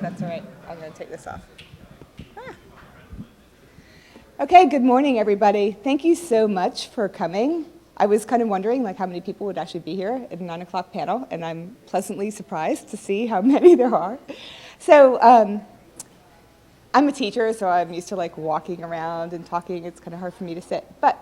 that's all right. I'm going to take this off. Okay, good morning, everybody. Thank you so much for coming. I was kind of wondering like how many people would actually be here at the 9 o'clock panel, and I'm pleasantly surprised to see how many there are. So I'm a teacher, so I'm used to like walking around and talking. It's kind of hard for me to sit, but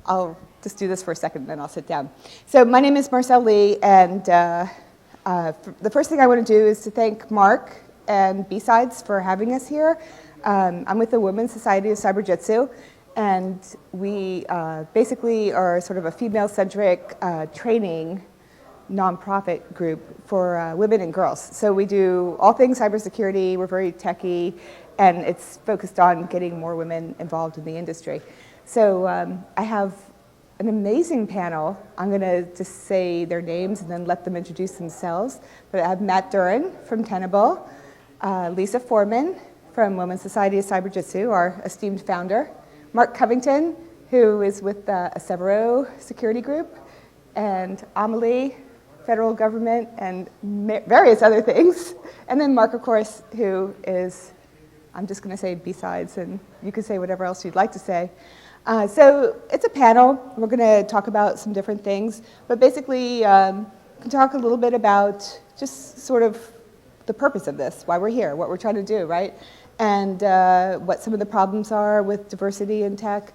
I'll just do this for a second, and then I'll sit down. So my name is Marcel Lee, and the first thing I want to do is to thank Mark and BSides for having us here. I'm with the Women's Society of Cyber Jitsu, and we basically are sort of a female-centric training nonprofit group for women and girls. So we do all things cybersecurity. We're very techy, and it's focused on getting more women involved in the industry. So I have an amazing panel. I'm going to just say their names and then let them introduce themselves. But I have Matt Duran from Tenable, Lisa Foreman from Women's Society of Cyber Jitsu, our esteemed founder, Mark Covington, who is with the Severo Security Group, and Amelie, federal government, and various other things. And then Mark, of course, who is, I'm just going to say BSides, and you can say whatever else you'd like to say. So it's a panel. We're going to talk about some different things, but basically can talk a little bit about just sort of the purpose of this, why we're here, what we're trying to do, right? And what some of the problems are with diversity in tech,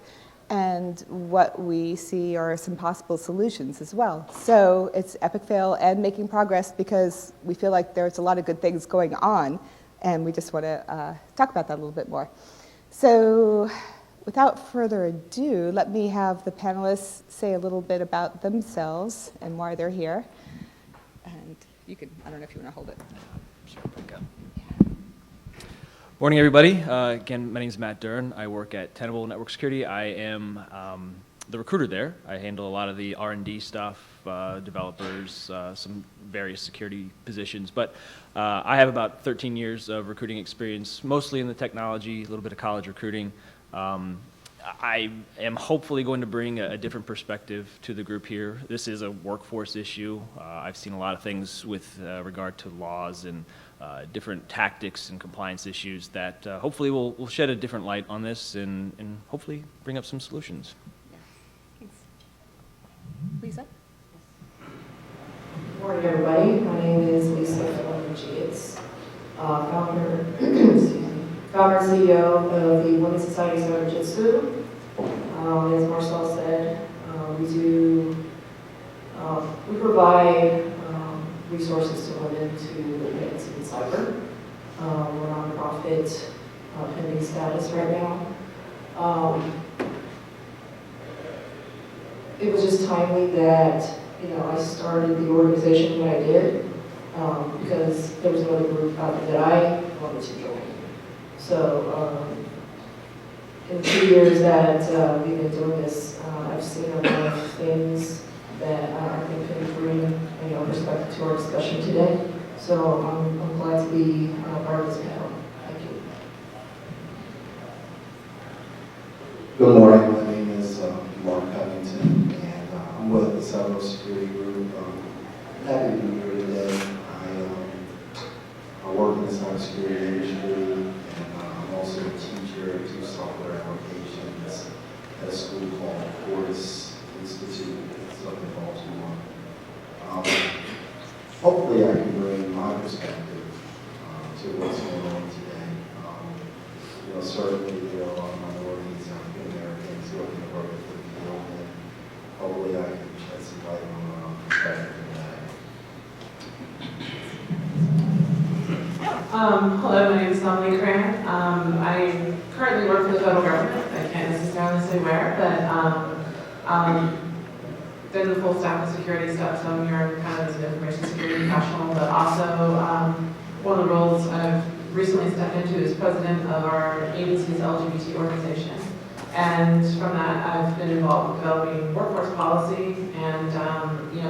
and what we see are some possible solutions as well. So it's epic fail and making progress because we feel like there's a lot of good things going on, and we just want to talk about that a little bit more. So without further ado, let me have the panelists say a little bit about themselves and why they're here. And you can, I don't know if you want to hold it. Sure, back up. Morning, everybody. Again, my name is Matt Duran. I work at Tenable Network Security. I am the recruiter there. I handle a lot of the R&D stuff, developers, some various security positions. But I have about 13 years of recruiting experience, mostly in the technology, a little bit of college recruiting. I am hopefully going to bring a different perspective to the group here. This is a workforce issue. I've seen a lot of things with regard to laws and different tactics and compliance issues that hopefully will shed a different light on this and hopefully bring up some solutions. Yeah. Thanks. Lisa? Good morning, everybody. My name is Lisa Foreman-Gietz, founder, excuse me, founder and CEO of the Women's Society of Cyber Jitsu. As Marcel said, we provide resources to women to advance in cyber. We're a nonprofit pending status right now. It was just timely that I started the organization when I did because there was another group out there that I wanted to join. So in the 2 years that we've been doing this, I've seen a lot of things that I think can bring perspective to our discussion today. So I'm glad to be part of this panel. Thank you. Good morning. My name is Mark Covington, and I'm with the Severo Security Group. I'm happy to be here today. I work in the cybersecurity industry, and I'm also a teacher of 2 software applications at a school called Fortis Institute. It's up in Baltimore. Hopefully I can bring my perspective to what's going on today. Certainly there are a lot of minorities, African Americans who are in the work of the field, and hopefully I can shed some light on perspective in that. Hello, my name is Amelie Cran. I currently work for the federal government. I can't necessarily say where, but done the full stack of security stuff, so I'm here kind of as an information security professional, but also one of the roles I've recently stepped into is president of our agency's LGBT organization. And from that, I've been involved with developing workforce policy and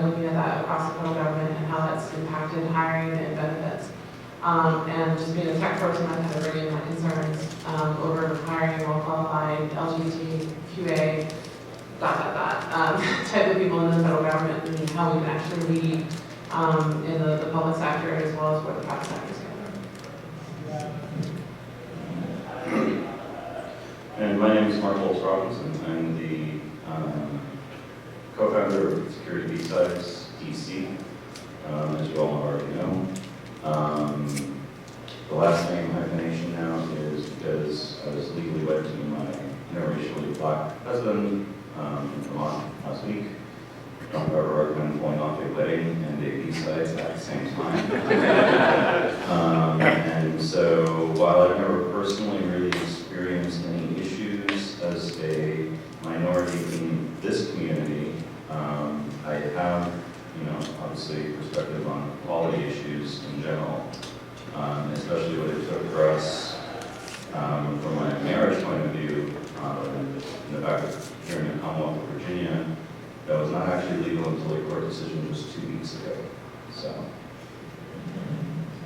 looking at that across the federal government and how that's impacted hiring and benefits. And just being a tech person, I kind of bring in my concerns over hiring well-qualified LGBT, QA, type of people in the federal government and how we can actually lead in the public sector as well as where the private sector is going. And my name is Mark Holtz Robinson. I'm the co-founder of Security BSides DC, as you all already know. The last name hyphenation now is because I was legally wed to my interracially black husband in Vermont last week. Don't ever recommend pulling off a wedding and a BSides at the same time. And so while I've never personally really experienced any issues as a minority in this community, I have, obviously perspective on quality issues in general, especially what it took for us from my marriage point of view, in the fact that here in the Commonwealth of Virginia, that was not actually legal until a court decision just 2 weeks ago. So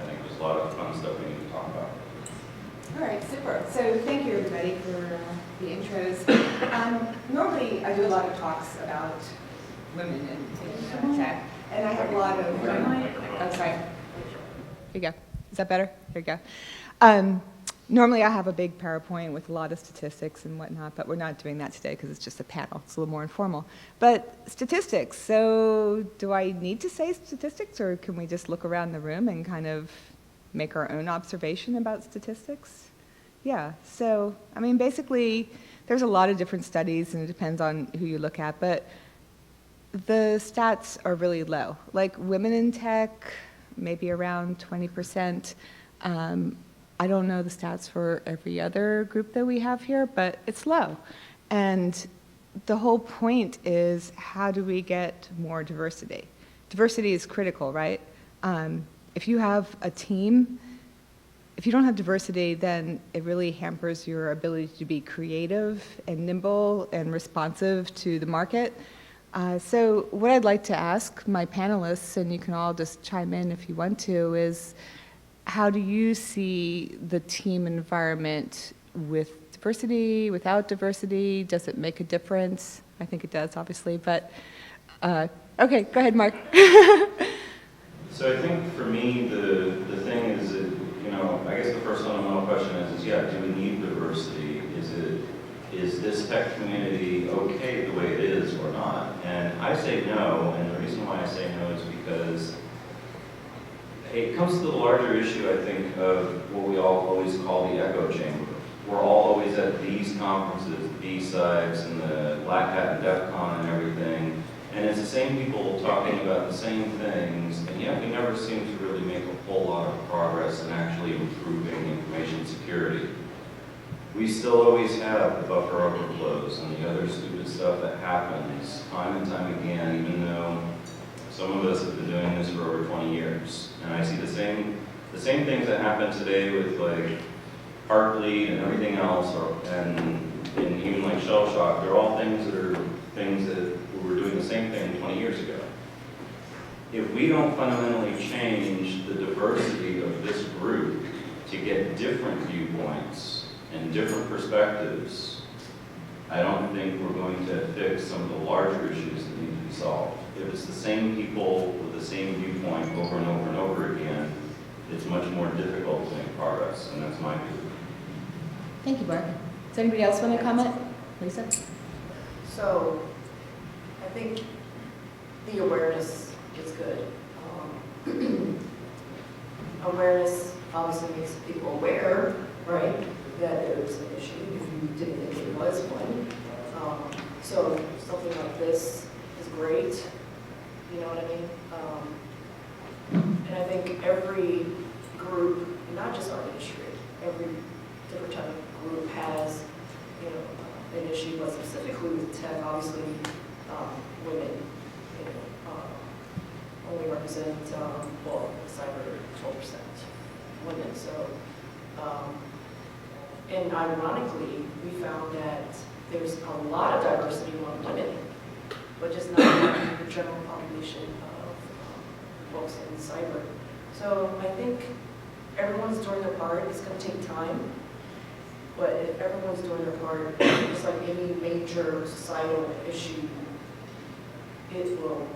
I think there's a lot of fun stuff we need to talk about. All right, super. So thank you, everybody, for the intros. Normally, I do a lot of talks about women in tech, and I have a lot of, oh, sorry. Here you go. Is that better? Here you go. Normally, I have a big PowerPoint with a lot of statistics and whatnot, but we're not doing that today because it's just a panel. It's a little more informal. But statistics, so do I need to say statistics, or can we just look around the room and kind of make our own observation about statistics? Yeah, so, I mean, basically, there's a lot of different studies, and it depends on who you look at, but the stats are really low. Like women in tech, maybe around 20%. I don't know the stats for every other group that we have here, but it's low. And the whole point is, how do we get more diversity? Diversity is critical, right? If you have a team, if you don't have diversity, then it really hampers your ability to be creative and nimble and responsive to the market. So what I'd like to ask my panelists, and you can all just chime in if you want to, is how do you see the team environment with diversity, without diversity? Does it make a difference? I think it does, obviously, but okay, go ahead, Mark. So I think for me, the thing is that, I guess the first fundamental question is yeah, do we need diversity? Is this tech community okay the way it is or not? And I say no, and the reason why I say no is because it comes to the larger issue, I think, of what we all always call the echo chamber. We're all always at these conferences, BSides and the Black Hat and DEF CON and everything, and it's the same people talking about the same things, and yet we never seem to really make a whole lot of progress in actually improving information security. We still always have the buffer overflows and the other stupid stuff that happens time and time again, even though some of us have been doing this for over 20 years. And I see the same things that happen today with like Heartbleed and everything else, and even like Shell Shock. They're all things that we were doing the same thing 20 years ago. If we don't fundamentally change the diversity of this group to get different viewpoints and different perspectives, I don't think we're going to fix some of the larger issues that need to be solved. If it's the same people with the same viewpoint over and over and over again, it's much more difficult to make progress, and that's my view. Thank you, Mark. Does anybody else want to comment? Lisa? So, I think the awareness is good. Awareness obviously makes people aware, right, that there's an issue if you didn't think it was one. So something like this is great, you know what I mean? And I think every group, not just our industry, every different type of group has, an issue, but specifically with tech, obviously, women, only represent, cyber 12% women. So, and ironically, we found that there's a lot of diversity among women, but just not among the general population of folks in cyber. So I think everyone's doing their part. It's going to take time, but if everyone's doing their part, it's like any major societal issue, it will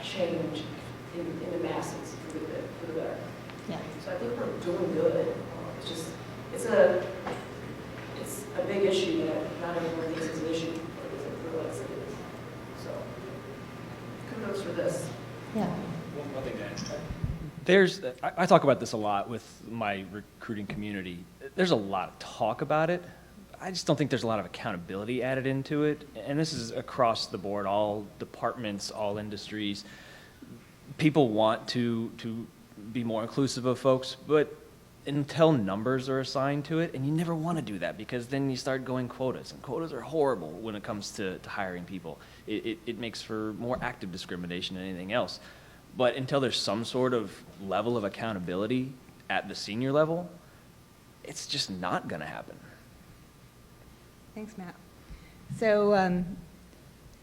change in the masses for the better. Yeah. So I think we're doing good. It's it's a big issue that not everyone thinks is an issue, but doesn't realize it is. So, kudos for this. Yeah. One thing to add. I talk about this a lot with my recruiting community. There's a lot of talk about it. I just don't think there's a lot of accountability added into it. And this is across the board, all departments, all industries. People want to be more inclusive of folks, but until numbers are assigned to it, and you never want to do that because then you start going quotas, and quotas are horrible when it comes to hiring people. It makes for more active discrimination than anything else. But until there's some sort of level of accountability at the senior level, it's just not going to happen. Thanks, Matt. So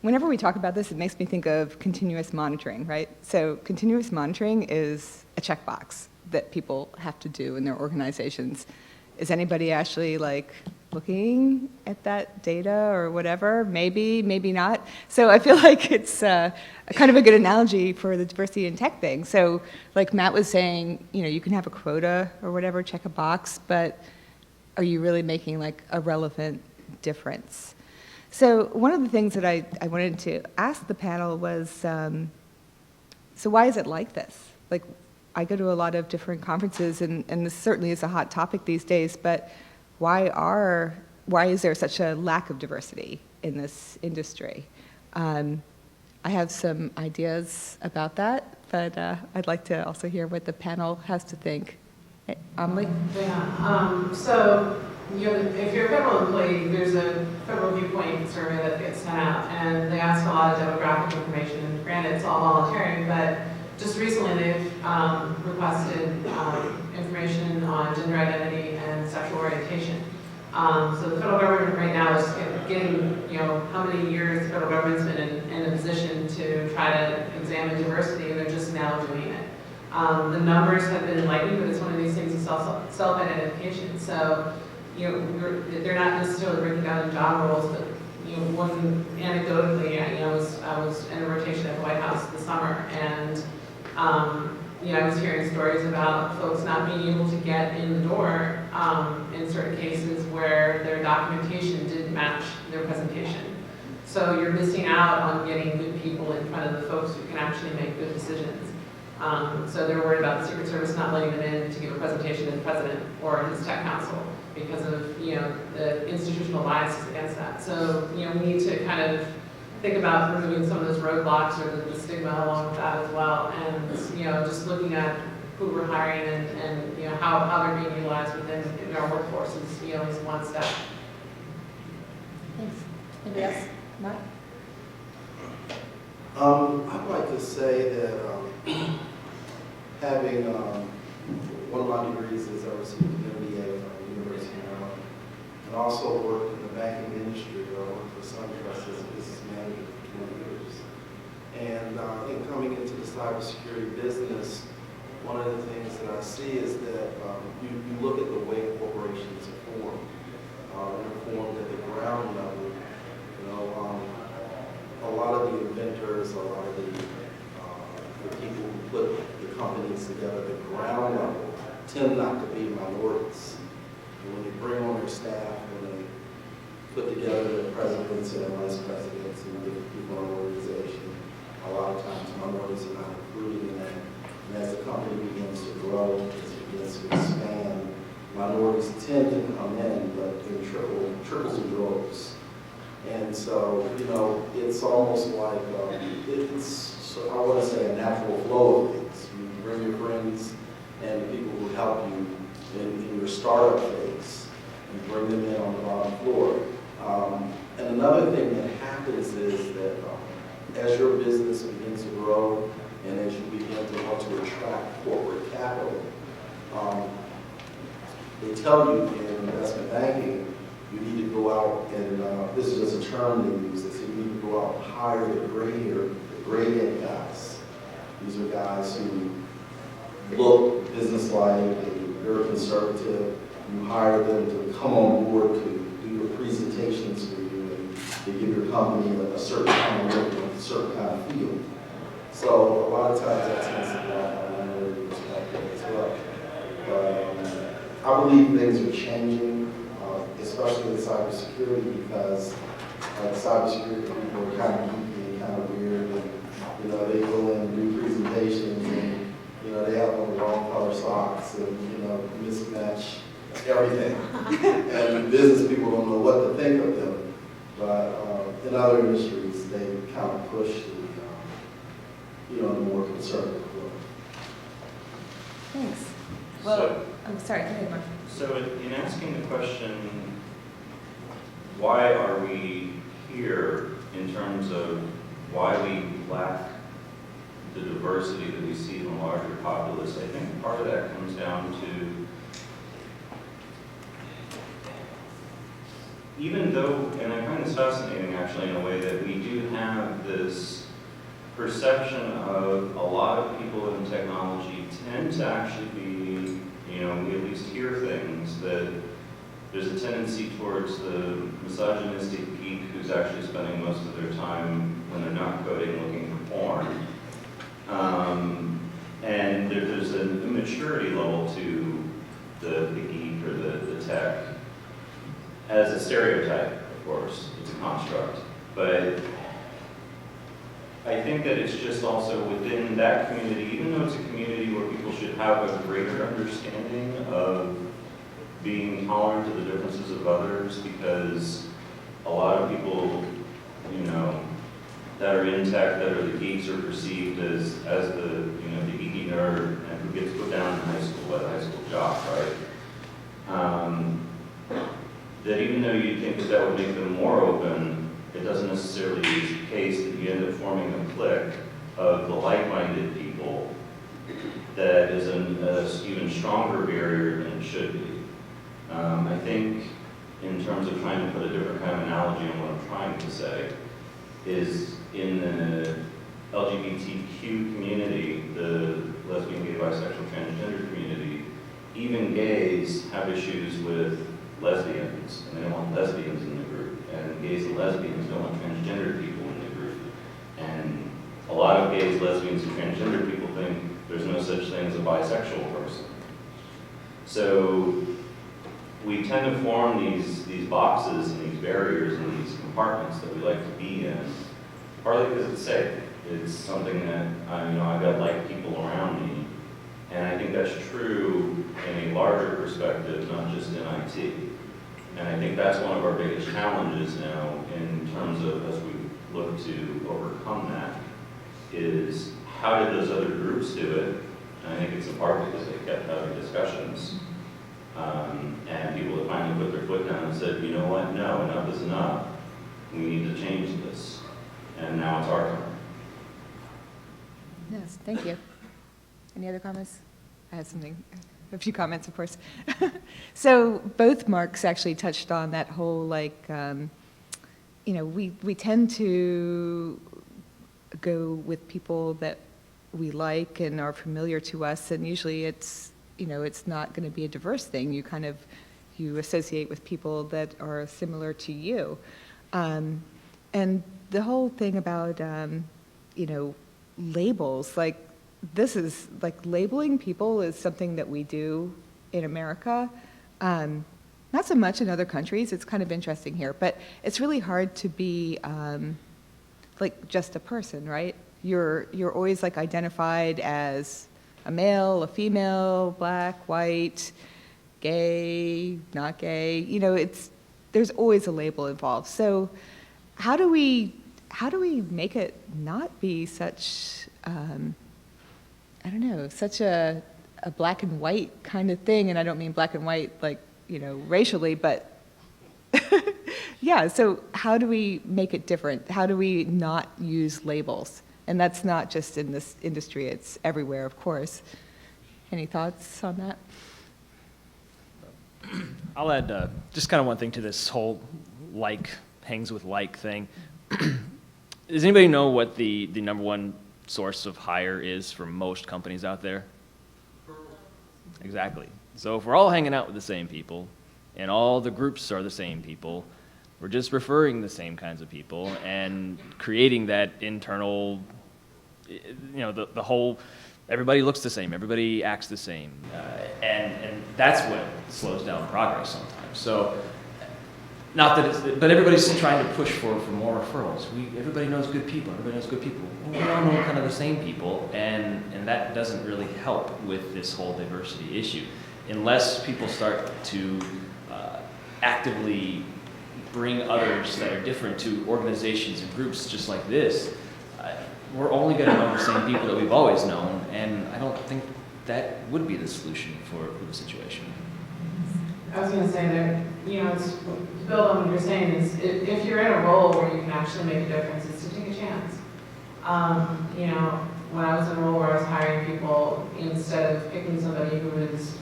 whenever we talk about this, it makes me think of continuous monitoring, right? So continuous monitoring is a checkbox that people have to do in their organizations. Is anybody actually like looking at that data or whatever? Maybe, maybe not. So I feel like it's a kind of a good analogy for the diversity in tech thing. So like Matt was saying, you know, you can have a quota or whatever, check a box, but are you really making like a relevant difference? So one of the things that I wanted to ask the panel was, so why is it like this? Like, I go to a lot of different conferences, and this certainly is a hot topic these days, but why is there such a lack of diversity in this industry? I have some ideas about that, but I'd like to also hear what the panel has to think. Amelie? Yeah, so if you're a federal employee, there's a federal viewpoint survey that gets sent out, and they ask a lot of demographic information, and granted, it's all voluntary, but just recently they've requested information on gender identity and sexual orientation. So the federal government right now is getting, how many years the federal government's been in a position to try to examine diversity, and they're just now doing it. The numbers have been enlightening, but it's one of these things of self-identification. So, they're not necessarily breaking down the job roles, but one anecdotally, I was in a rotation at the White House this summer, and I was hearing stories about folks not being able to get in the door in certain cases where their documentation didn't match their presentation. So you're missing out on getting good people in front of the folks who can actually make good decisions. So they're worried about the Secret Service not letting them in to give a presentation to the president or his tech council because of the institutional biases against that. So we need to kind of think about removing some of those roadblocks or the stigma along with that as well, and just looking at who we're hiring and how they're being utilized within our workforce is one step. Thanks. Anybody else? Matt? I'd like to say that having one of my degrees is I received an MBA from the University of Maryland, and also worked in the banking industry. I worked for SunTrust as a business manager for 20 years. And I think coming into the cybersecurity business, one of the things that I see is that you look at the way corporations are formed. They're formed at the ground level. A lot of the inventors, a lot of the people who put the companies together, the ground level, tend not to be minorities. And when they bring on their staff, when they put together the presidents and vice presidents and different people in the organization, a lot of times minorities are not included in that. And as the company begins to grow, as it begins to expand, minorities tend to come in, but in triples and droves. And so, it's almost like, I want to say a natural flow of things. You bring your friends and the people who help you in your startup phase, and bring them in on the bottom floor. And another thing that happens is that as your business begins to grow and as you begin to want to attract corporate capital, they tell you in investment banking, you need to go out and, this is just a term they use, they say you need to go out and hire the gray-head guys. These are guys who look businesslike and very conservative. You hire them to come on board to do your presentations for you and to give your company a certain kind of look and a certain kind of feel. So a lot of times that tends to be a minority perspective as well. But I believe things are changing. As especially with cybersecurity, because like cybersecurity people are kind of geeky and kind of weird, and you know they go in and do presentations, and you know they have on the wrong color socks, and you know mismatch everything, and business people don't know what to think of them. But in other industries, they kind of push the you know the more conservative look. Thanks. So- Well, I'm sorry, go ahead, Mark. So in asking the question, why are we here in terms of why we lack the diversity that we see in the larger populace, I think part of that comes down to, even though, and I find this fascinating actually in a way, that we do have this perception of a lot of people in technology tend to actually be, you know, we at least hear things that there's a tendency towards the misogynistic geek who's actually spending most of their time when they're not coding looking for porn. And there's an immaturity level to the geek or the tech as a stereotype, of course, it's a construct. But I think that it's just also within that community, even though it's a community where people should have a greater understanding of being tolerant of the differences of others, because a lot of people, you know, that are in tech, that are the geeks, are perceived as the, you know, the geeky nerd and who gets put down in high school by the high school jock, right? That even though you think that that would make them more open, it doesn't necessarily be the case that you end up forming a clique of the like-minded people that is an even stronger barrier than it should be. I think in terms of trying to put a different kind of analogy on what I'm trying to say, is in the LGBTQ community, the lesbian, gay, bisexual, transgender community, even gays have issues with lesbians, and they don't want lesbians in the group, and gays and lesbians don't want transgender people in the group. And a lot of gays, lesbians, and transgender people think there's no such thing as a bisexual person. So we tend to form these boxes and these barriers and these compartments that we like to be in, partly because it's safe. It's something that, I've got like people around me, and I think that's true in a larger perspective, not just in IT. And I think that's one of our biggest challenges now in terms of, as we look to overcome that, is how did those other groups do it? And I think it's in part because they kept having discussions. And people that finally put their foot down and said, you know what, no, enough is enough. We need to change this. And now it's our turn. Yes, thank you. Any other comments? I have a few comments, of course. So both Marks actually touched on that whole, we tend to go with people that we like and are familiar to us, and usually it's not going to be a diverse thing. You associate with people that are similar to you. And the whole thing about, labels, labeling people is something that we do in America. Not so much in other countries. It's kind of interesting here, but it's really hard to be just a person, right? You're always identified as a male, a female, black, white, gay, not gay. There's always a label involved. So how do we make it not be such such a black and white kind of thing? And I don't mean black and white racially, but yeah, so how do we make it different? How do we not use labels? And that's not just in this industry, it's everywhere, of course. Any thoughts on that? I'll add just kind of one thing to this whole hangs with thing. Does anybody know what the number one source of hire is for most companies out there? Exactly. So if we're all hanging out with the same people, and all the groups are the same people, we're just referring the same kinds of people and creating that internal, the whole, everybody looks the same, everybody acts the same. And that's what slows down progress sometimes. So not that it's, but everybody's trying to push for more referrals. Everybody knows good people. Everybody knows good people. Well, we all know kind of the same people, and that doesn't really help with this whole diversity issue, unless people start to actively bring others that are different to organizations and groups just like this. We're only going to know the same people that we've always known, and I don't think that would be the solution for the situation. I was going to say that, it's, to build on what you're saying, is if you're in a role where you can actually make a difference, it's to take a chance. When I was in a role where I was hiring people, instead of picking somebody who was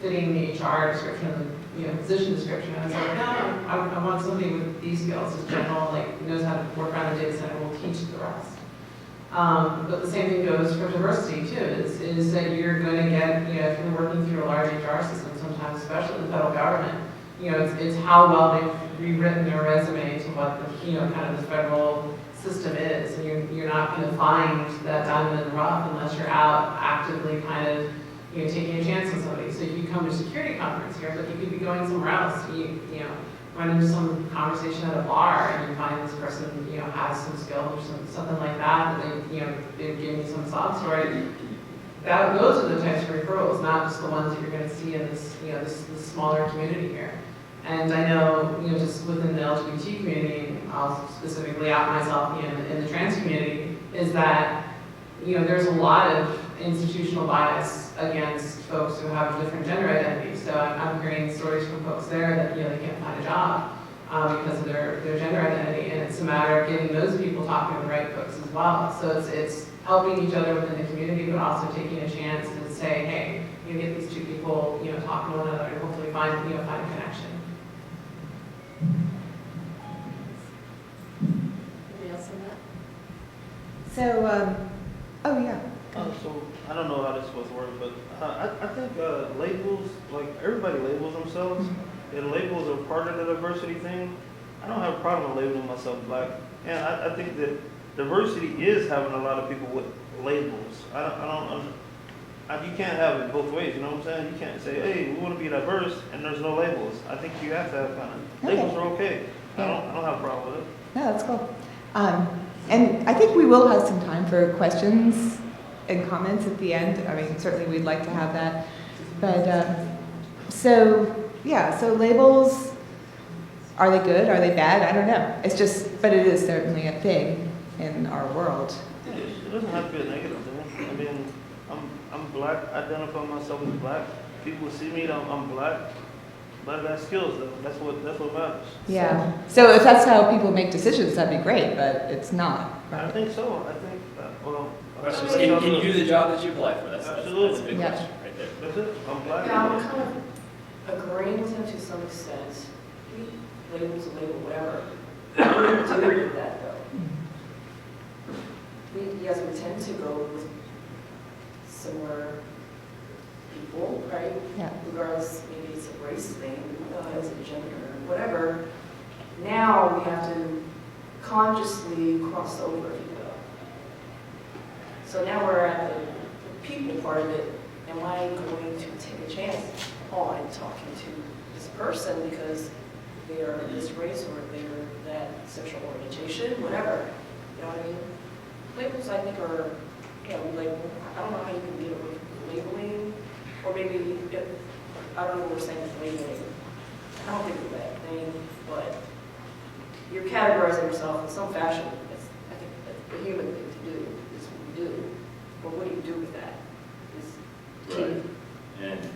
fitting the HR description of the position description, I was like, no, I want somebody with these skills, as general, like knows how to work around the data center, will teach the rest. But the same thing goes for diversity too, is that you're going to get, if you're working through a large HR system, sometimes, especially the federal government, it's how well they've rewritten their resume to what the, kind of the federal system is. And you're not going to find that diamond in the rough unless you're out actively kind of, taking a chance on somebody. So if you come to a security conference here, but you could be going somewhere else, run into some conversation at a bar and you find this person, has some skills or something like that, and they've given you some sob story. Those are the types of referrals, not just the ones that you're going to see in this, this smaller community here. And I know, just within the LGBT community, I'll specifically out myself, in the trans community, is that, there's a lot of institutional bias against folks who have different gender identities. So I'm hearing stories from folks there that, they can't find a job because of their gender identity. And it's a matter of getting those people talking to the right folks as well. So it's helping each other within the community, but also taking a chance to say, hey, you get these two people, talking to one another and hopefully find a connection. Anybody else on that? So, oh yeah. So I don't know how this was worded, but I think labels, like everybody labels themselves, and labels are part of the diversity thing. I don't have a problem labeling myself black, and I think that diversity is having a lot of people with labels. You can't have it both ways. You know what I'm saying? You can't say, hey, we want to be diverse, and there's no labels. I think you have to have kind of labels are okay. Yeah. I don't have a problem with it. No, that's cool. And I think we will have some time for questions and comments at the end. I mean, certainly we'd like to have that. But so labels, are they good? Are they bad? I don't know. It's just, but it is certainly a thing in our world. It doesn't have to be a negative thing. I mean, I'm black. I identify myself as black. People see me. I'm black. But that's skills, though. That's what matters. Yeah. So if that's how people make decisions, that'd be great. But it's not. Right? I think so. I think Can you do the job that you apply for? That's a big Yeah. question right there. That's it. I'm black. Yeah, I'm kind of agreeing with him to some extent. Labels a label, whatever. What do we do with that, though? Yes, we tend to go with similar people, right? Yeah. Regardless, maybe it's a race thing, it's a gender, whatever. Now we have to consciously cross over, if you will. So now we're at the people part of it. Am I going to take a chance on talking to this person because they're this race or they're that sexual orientation, whatever? You know what I mean? Labels, I think, are, label. I don't know how you can get away from labeling, or maybe, I don't know what we're saying with labeling. I don't think it's a bad thing, but you're categorizing yourself in some fashion. I think that's a human thing to do, is what we do. But what do you do with that? Right.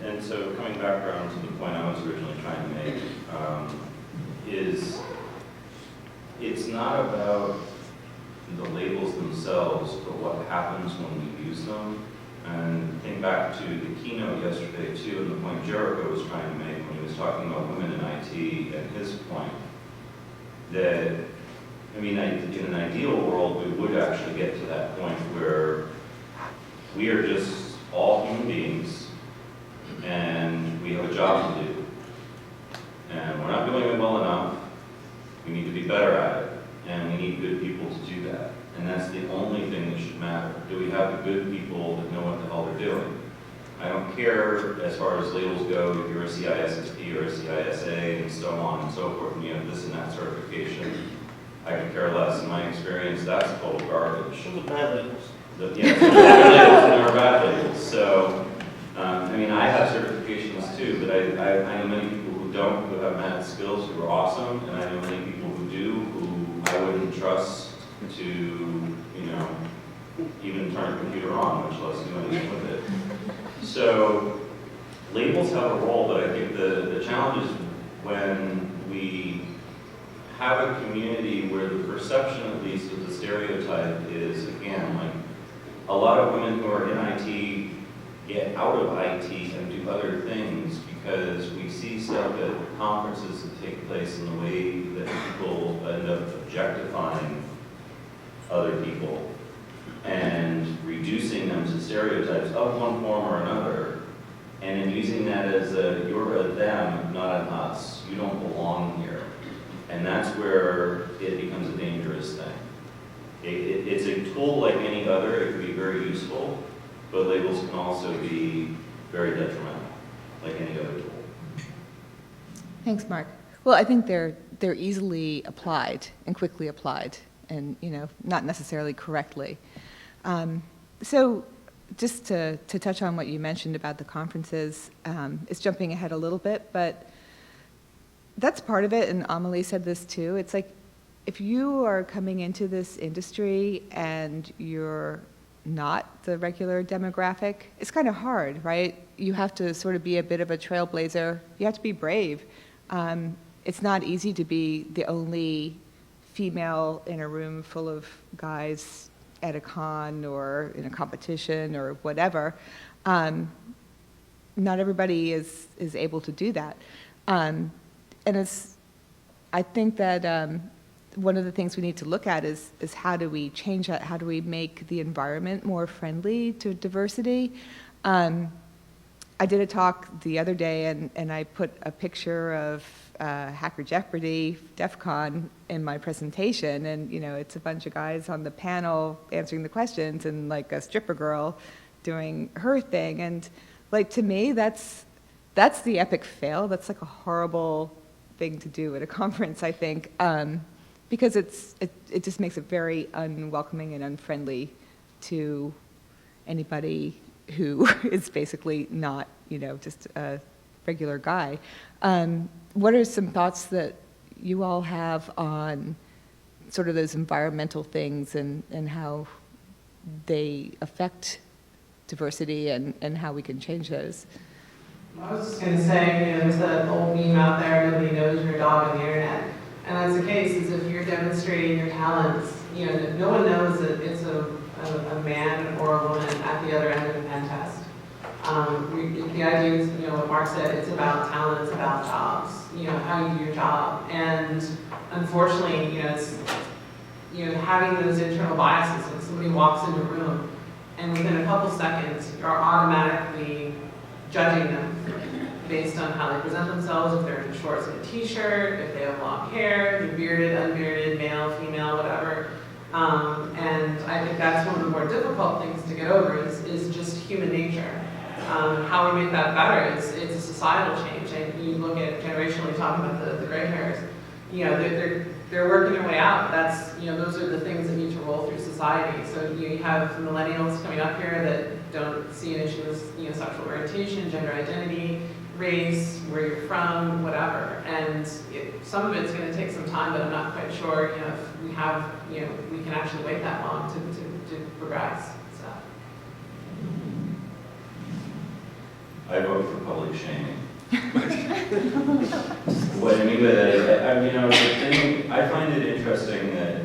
And so coming back around to the point I was originally trying to make, is it's not about the labels themselves, but what happens when we use them. And think back to the keynote yesterday too, and the point Jericho was trying to make when he was talking about women in IT, and his point that, I mean, in an ideal world, we would actually get to that point where we are just all human beings, and we have a job to do. And we're not doing it well enough. We need to be better at it, and we need good people to do that. And that's the only thing that should matter. Do we have the good people that know what the hell they're doing? I don't care as far as labels go, if you're a CISSP or a CISA and so on and so forth, and you have this and that certification. I could care less. In my experience, that's total garbage. Those are bad labels. Yes, there are good labels and there are bad labels. So, I mean, I have certifications too, but I know many people who don't, who have mad skills, who are awesome, and I know many people who do, who I wouldn't trust to, you know, even turn a computer on, much less do anything with it. So, labels have a role, but I think the challenge is when we have a community where the perception, at least, of the stereotype is, again, like, a lot of women who are in IT get out of IT and do other things because we see stuff at conferences that take place in the way that people end up objectifying other people and reducing them to stereotypes of one form or another, and in using that as a, you're a them, not an us. You don't belong here. And that's where it becomes a dangerous thing. It's a tool like any other. It can be very useful, but labels can also be very detrimental, like any other tool. Thanks, Mark. Well, I think they're easily applied and quickly applied, and not necessarily correctly. So, just to touch on what you mentioned about the conferences, it's jumping ahead a little bit, but that's part of it, and Amelie said this too. It's like, if you are coming into this industry and you're not the regular demographic, it's kind of hard, right? You have to sort of be a bit of a trailblazer. You have to be brave. It's not easy to be the only female in a room full of guys at a con or in a competition or whatever. Not everybody is able to do that. And I think that one of the things we need to look at is how do we change that? How do we make the environment more friendly to diversity? I did a talk the other day, and I put a picture of Hacker Jeopardy, DEF CON, in my presentation, and it's a bunch of guys on the panel answering the questions, and like a stripper girl doing her thing, and like to me, that's the epic fail. That's like a horrible thing to do at a conference, I think. Because it just makes it very unwelcoming and unfriendly to anybody who is basically not, just a regular guy. What are some thoughts that you all have on sort of those environmental things and how they affect diversity and how we can change those? I was just going to say, there's that old meme out there, nobody knows your dog on the internet. And that's the case, is if you're demonstrating your talents, no one knows that it's a man or a woman at the other end of a pen test. The idea is, what Mark said, it's about talent, it's about jobs, how you do your job. And unfortunately, it's, having those internal biases, when somebody walks into a room and within a couple seconds, you're automatically judging them based on how they present themselves, if they're in shorts and a t-shirt, if they have long hair, they're bearded, unbearded, male, female, whatever. And I think that's one of the more difficult things to get over is just human nature. How we make that better is it's a societal change. And you look at generationally talking about the gray hairs, they're working their way out. That's, those are the things that need to roll through society. So you have millennials coming up here that don't see an issue with sexual orientation, gender identity, race, where you're from, whatever. And some of it's going to take some time, but I'm not quite sure, if we have, we can actually wait that long to progress. So. I vote for public shaming. What I mean by that is, the thing, I find it interesting that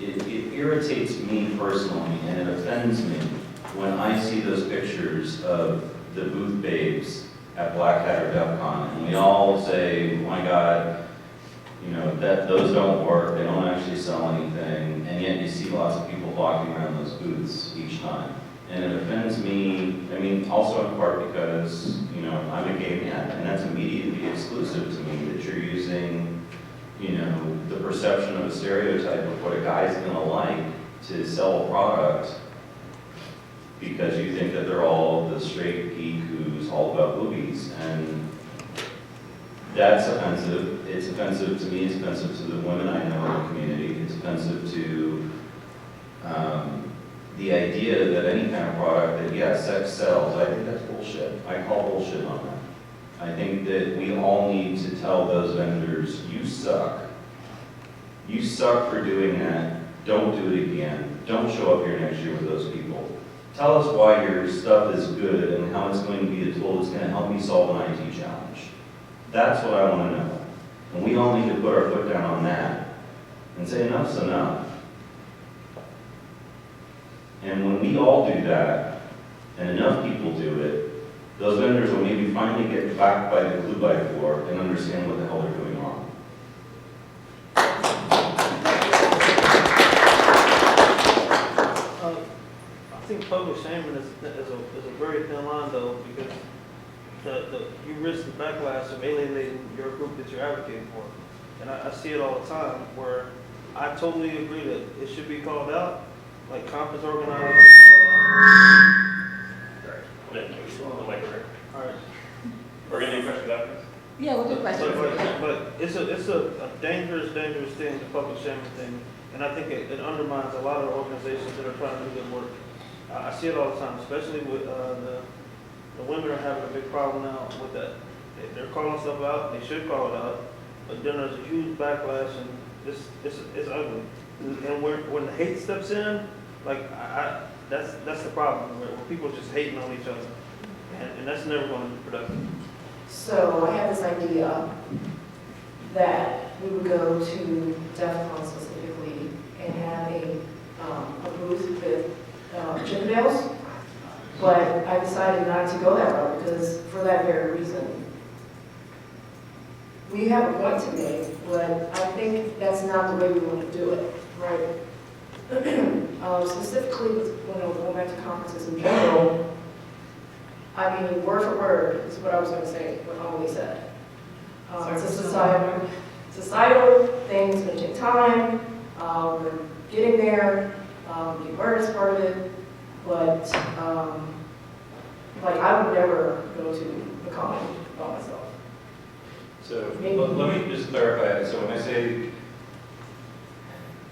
it irritates me personally, and it offends me when I see those pictures of the booth babes at Black Hat or DEF CON, and we all say, oh my God, that those don't work, they don't actually sell anything, and yet you see lots of people walking around those booths each time. And it offends me, also in part because, I'm a gay man, and that's immediately exclusive to me, that you're using, the perception of a stereotype of what a guy's gonna like to sell a product because you think that they're all the straight geek who's all about boobies, and that's offensive. It's offensive to me, it's offensive to the women I know in the community, it's offensive to the idea that any kind of product that, yeah, sex sells. I think that's bullshit. I call bullshit on that. I think that we all need to tell those vendors, you suck. You suck for doing that. Don't do it again. Don't show up here next year with those people. Tell us why your stuff is good and how it's going to be a tool that's going to help me solve an IT challenge. That's what I want to know. And we all need to put our foot down on that and say enough's enough. And when we all do that, and enough people do it, those vendors will maybe finally get back by the glue by four and understand what the hell they're doing wrong. I think public shaming is a very thin line though, because you risk the backlash of alienating your group that you're advocating for. And I see it all the time where I totally agree that it should be called out, like conference organizers. All right. We're getting any questions after this? Yeah, we'll do questions. But it's a dangerous thing, the public shaming thing. And I think it undermines a lot of organizations that are trying to do good work. I see it all the time, especially with the women are having a big problem now with that. They're calling stuff out, they should call it out, but then there's a huge backlash and it's ugly. And when the hate steps in, like that's the problem, where people are just hating on each other. And that's never going to be productive. So I had this idea that we would go to DEF CON specifically and have a booth with Chippendales, but I decided not to go that route because for that very reason. We have a point to make, but I think that's not the way we want to do it, right? Specifically, when I go back to conferences in general, I mean, word for word is what I was going to say, what Emily said. It's a societal thing, it's going to take time, we're getting there, the awareness part of it, but like I would never go to a con by myself. So let me just clarify. So when I say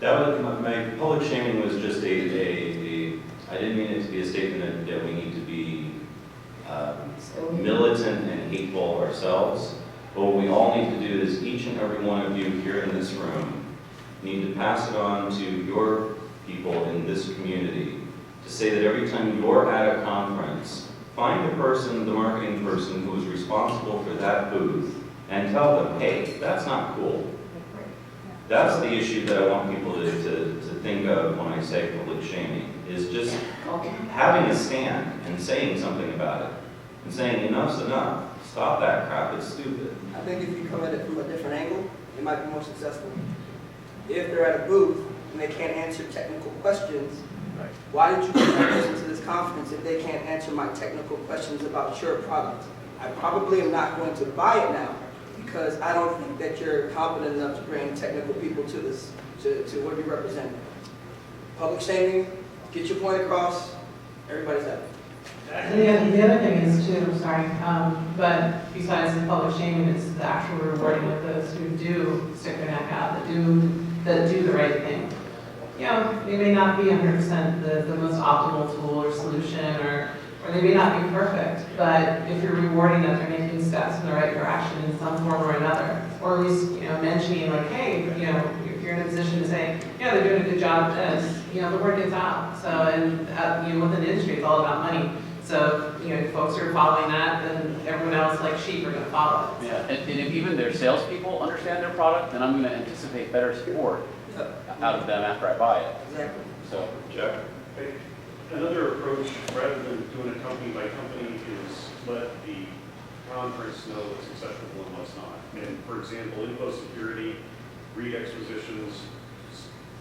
that was my public shaming was just I didn't mean it to be a statement that we need to be militant and hateful ourselves. But what we all need to do is each and every one of you here in this room need to pass it on to your people in this community to say that every time you're at a conference, find the person, the marketing person who is responsible for that booth and tell them, hey, that's not cool. That's the issue that I want people to think of when I say public shaming, is just having a stand and saying something about it. And saying enough's enough. Stop that crap, it's stupid. I think if you come at it from a different angle, it might be more successful. If they're at a booth and they can't answer technical questions, Right. why did you bring that person to this conference if they can't answer my technical questions about your product? I probably am not going to buy it now because I don't think that you're competent enough to bring technical people to this, to what you represent. Public shaming, get your point across, everybody's happy. The other thing is too, but besides the public shaming, it's the actual rewarding of those who do stick their neck out, that do the right thing. You know, they may not be 100% the most optimal tool or solution, or they may not be perfect, but if you're rewarding that they're making steps in the right direction in some form or another, or at least, mentioning like, hey, if you're in a position to say, they're doing a good job at this, the word gets out. So, and within the industry, it's all about money. So, if folks are following that, then everyone else, like sheep, are going to follow it. Yeah, and if even their salespeople understand their product, then I'm going to anticipate better support out of them after I buy it. Exactly. So, Jack? Another approach, rather than doing it company by company, is let the conference know what's acceptable and what's not. And for example, info security, read expositions,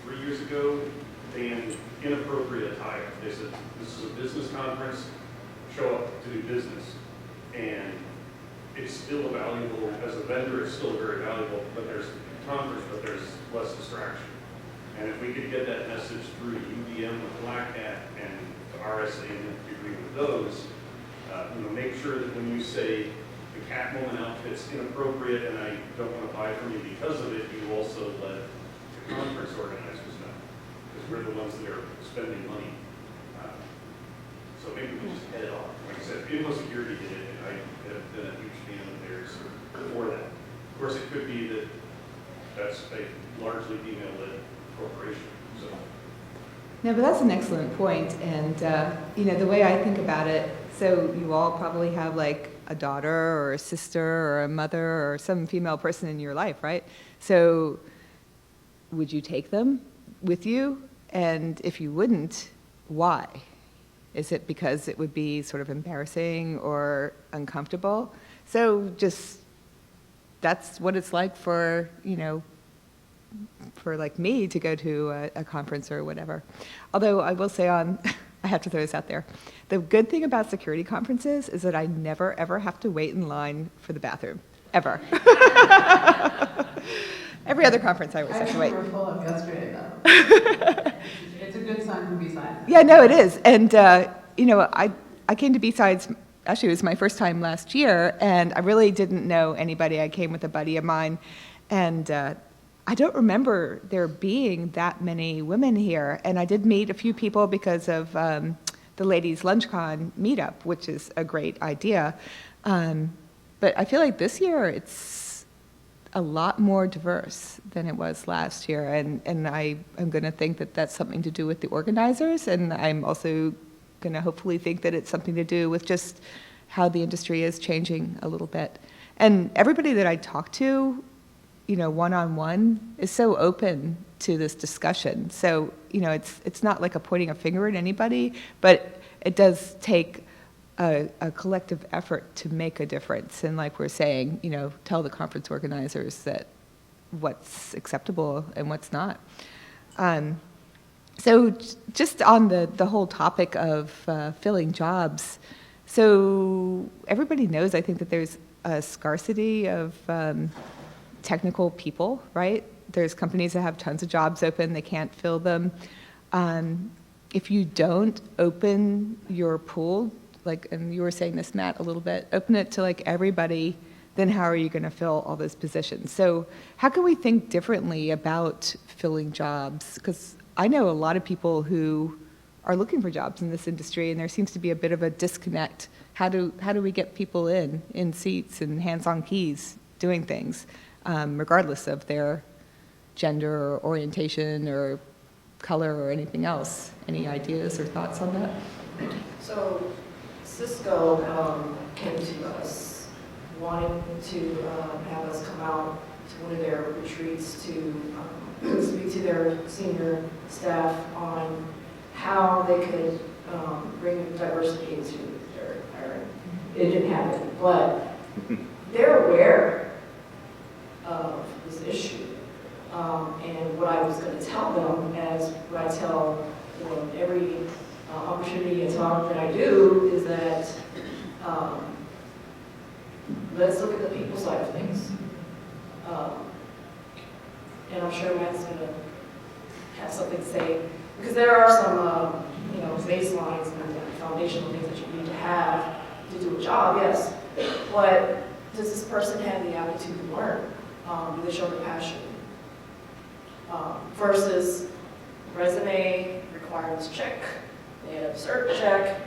3 years ago, banned inappropriate attire. They said, this is a business conference, show up to do business. And it's still valuable, as a vendor, it's still very valuable, but there's conference, but there's less distraction. And if we could get that message through to UVM with Black Hat and to RSA and if you agree with those, make sure that when you say the Catwoman outfit's inappropriate and I don't want to buy from you because of it, you also let the conference organizers know. Because we're the ones that are spending money. So maybe we just head it off. Like I said, Info Security did it, and I have been a huge fan of theirs for that. Of course, it could be that that's a largely female-led corporation. So. No, but that's an excellent point. And, the way I think about it, so you all probably have like a daughter or a sister or a mother or some female person in your life, right? So would you take them with you? And if you wouldn't, why? Is it because it would be sort of embarrassing or uncomfortable? So just, that's what it's like for, for like me to go to a conference or whatever. Although I will say I have to throw this out there. The good thing about security conferences is that I never ever have to wait in line for the bathroom, ever. Every other conference I always have to wait. We were full of yesterday though. It's a good sign for BSides. Yeah, no, it is. And, I came to BSides, actually it was my first time last year, and I really didn't know anybody. I came with a buddy of mine, and I don't remember there being that many women here. And I did meet a few people because of the Ladies LunchCon meetup, which is a great idea. But I feel like this year it's a lot more diverse than it was last year, and I'm going to think that that's something to do with the organizers, and I'm also going to hopefully think that it's something to do with just how the industry is changing a little bit. And everybody that I talk to, one-on-one, is so open to this discussion. So, it's not like a pointing a finger at anybody, but it does take a collective effort to make a difference. And like we're saying, tell the conference organizers that what's acceptable and what's not. So just on the whole topic of filling jobs, so everybody knows, I think, that there's a scarcity of technical people, right? There's companies that have tons of jobs open, they can't fill them. If you don't open your pool, and you were saying this, Matt, a little bit, open it to everybody, then how are you going to fill all those positions? So how can we think differently about filling jobs? Because I know a lot of people who are looking for jobs in this industry, and there seems to be a bit of a disconnect. How do we get people in seats and hands-on keys doing things, regardless of their gender or orientation or color or anything else? Any ideas or thoughts on that? So Cisco came to us wanting to have us come out to one of their retreats to speak to their senior staff on how they could bring diversity into their hiring. It didn't happen, but they're aware of this issue. And what I was going to tell them, as what I tell every opportunity and talk that I do, is that let's look at the people side of things. And I'm sure Matt's going to have something to say, because there are some baselines and foundational things that you need to have to do a job, yes. But does this person have the aptitude to learn? Do they show the passion? Versus resume requirements check, they have cert check,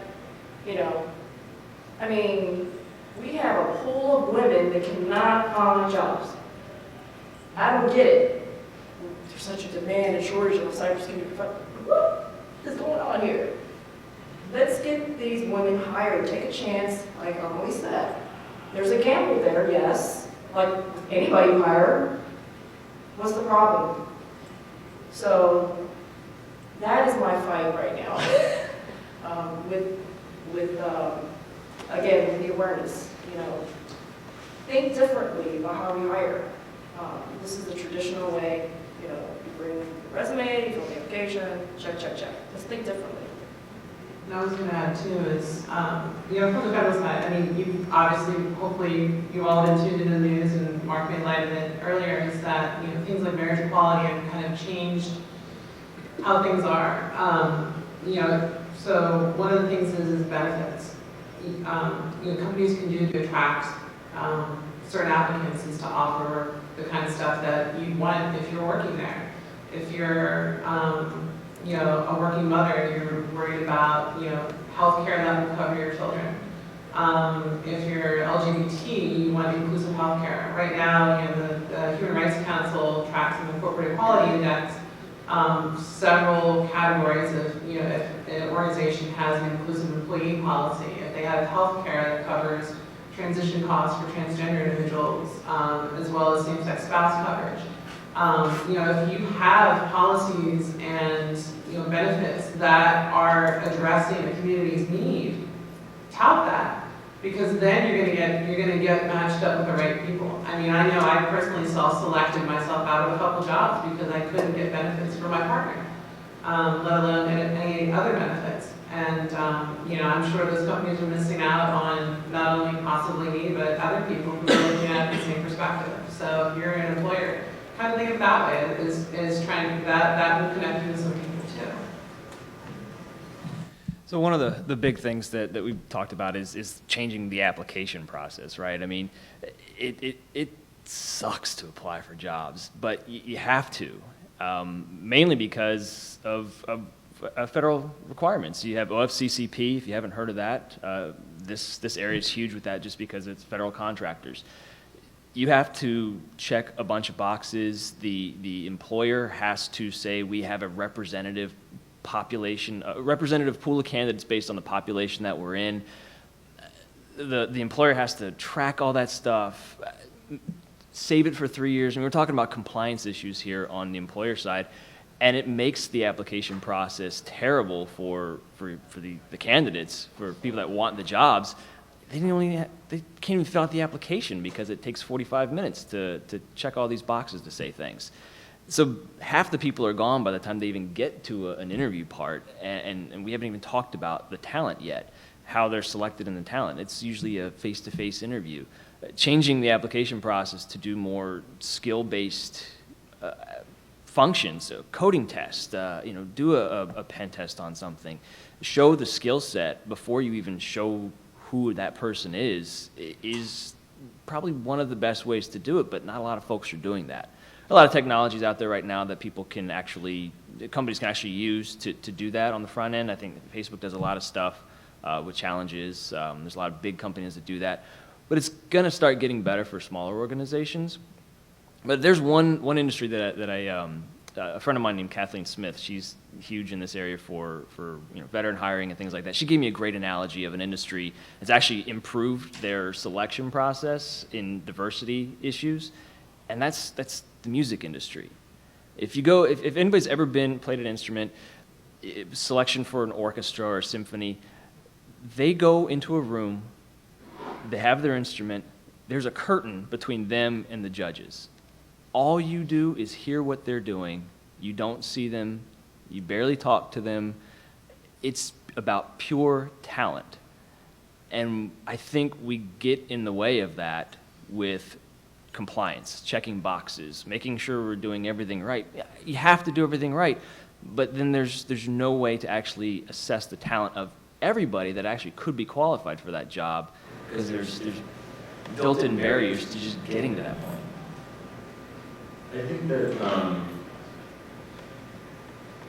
I mean, we have a pool of women that cannot find jobs. I don't get it. There's such a demand and shortage of cybersecurity. What is going on here? Let's get these women hired. Take a chance, like Emily said. There's a gamble there, yes. Like anybody you hire. What's the problem? So that is my fight right now. Again, with the awareness, think differently about how we hire. This is the traditional way, you bring your resume, you fill the application, check, check, check. Let's think differently. And I was going to add too is, from the federal side, I mean, you obviously, hopefully, you all have tuned into the news, and Mark made light of it earlier, is that, things like marriage equality have kind of changed how things are. So one of the things is benefits. Companies can do to attract certain applicants is to offer the kind of stuff that you want if you're working there. If you're, a working mother and you're worried about, health care that will cover your children. If you're LGBT, you want inclusive health care. Right now, the Human Rights Council tracks in the Corporate Equality Index several categories of, if an organization has an inclusive employee policy, if they have health care that covers transition costs for transgender individuals, as well as same-sex spouse coverage. If you have policies and benefits that are addressing the community's need, tout that, because then you're gonna get matched up with the right people. I mean, I know I personally self-selected myself out of a couple jobs because I couldn't get benefits for my partner, let alone any other benefits. And I'm sure those companies are missing out on not only possibly me, but other people who are looking at the same perspective. So if you're an employer, kind of think of it that way, is trying to, that will connect you to some people too. So one of the big things that we've talked about is changing the application process, right? I mean, it sucks to apply for jobs, but you have to, mainly because of federal requirements. You have OFCCP, if you haven't heard of that. This area is huge with that just because it's federal contractors. You have to check a bunch of boxes. The employer has to say we have a representative population, a representative pool of candidates based on the population that we're in. The employer has to track all that stuff, save it for 3 years. And we're talking about compliance issues here on the employer side, and it makes the application process terrible for the candidates, for people that want the jobs. They can't even fill out the application because it takes 45 minutes to check all these boxes to say things. So half the people are gone by the time they even get to an interview part, and we haven't even talked about the talent yet, how they're selected in the talent. It's usually a face-to-face interview. Changing the application process to do more skill-based functions, so coding test, do a pen test on something, show the skill set before you even show who that person is probably one of the best ways to do it, but not a lot of folks are doing that. A lot of technologies out there right now that companies can actually use to do that on the front end. I think Facebook does a lot of stuff with challenges. There's a lot of big companies that do that. But it's going to start getting better for smaller organizations. But there's one industry that a friend of mine named Kathleen Smith, she's huge in this area for veteran hiring and things like that. She gave me a great analogy of an industry that's actually improved their selection process in diversity issues, and that's the music industry. If anybody's ever played an instrument, selection for an orchestra or a symphony, they go into a room, they have their instrument, there's a curtain between them and the judges. All you do is hear what they're doing. You don't see them. You barely talk to them. It's about pure talent. And I think we get in the way of that with compliance, checking boxes, making sure we're doing everything right. You have to do everything right, but then there's no way to actually assess the talent of everybody that actually could be qualified for that job, because there's built-in barriers to just getting to that point. I think that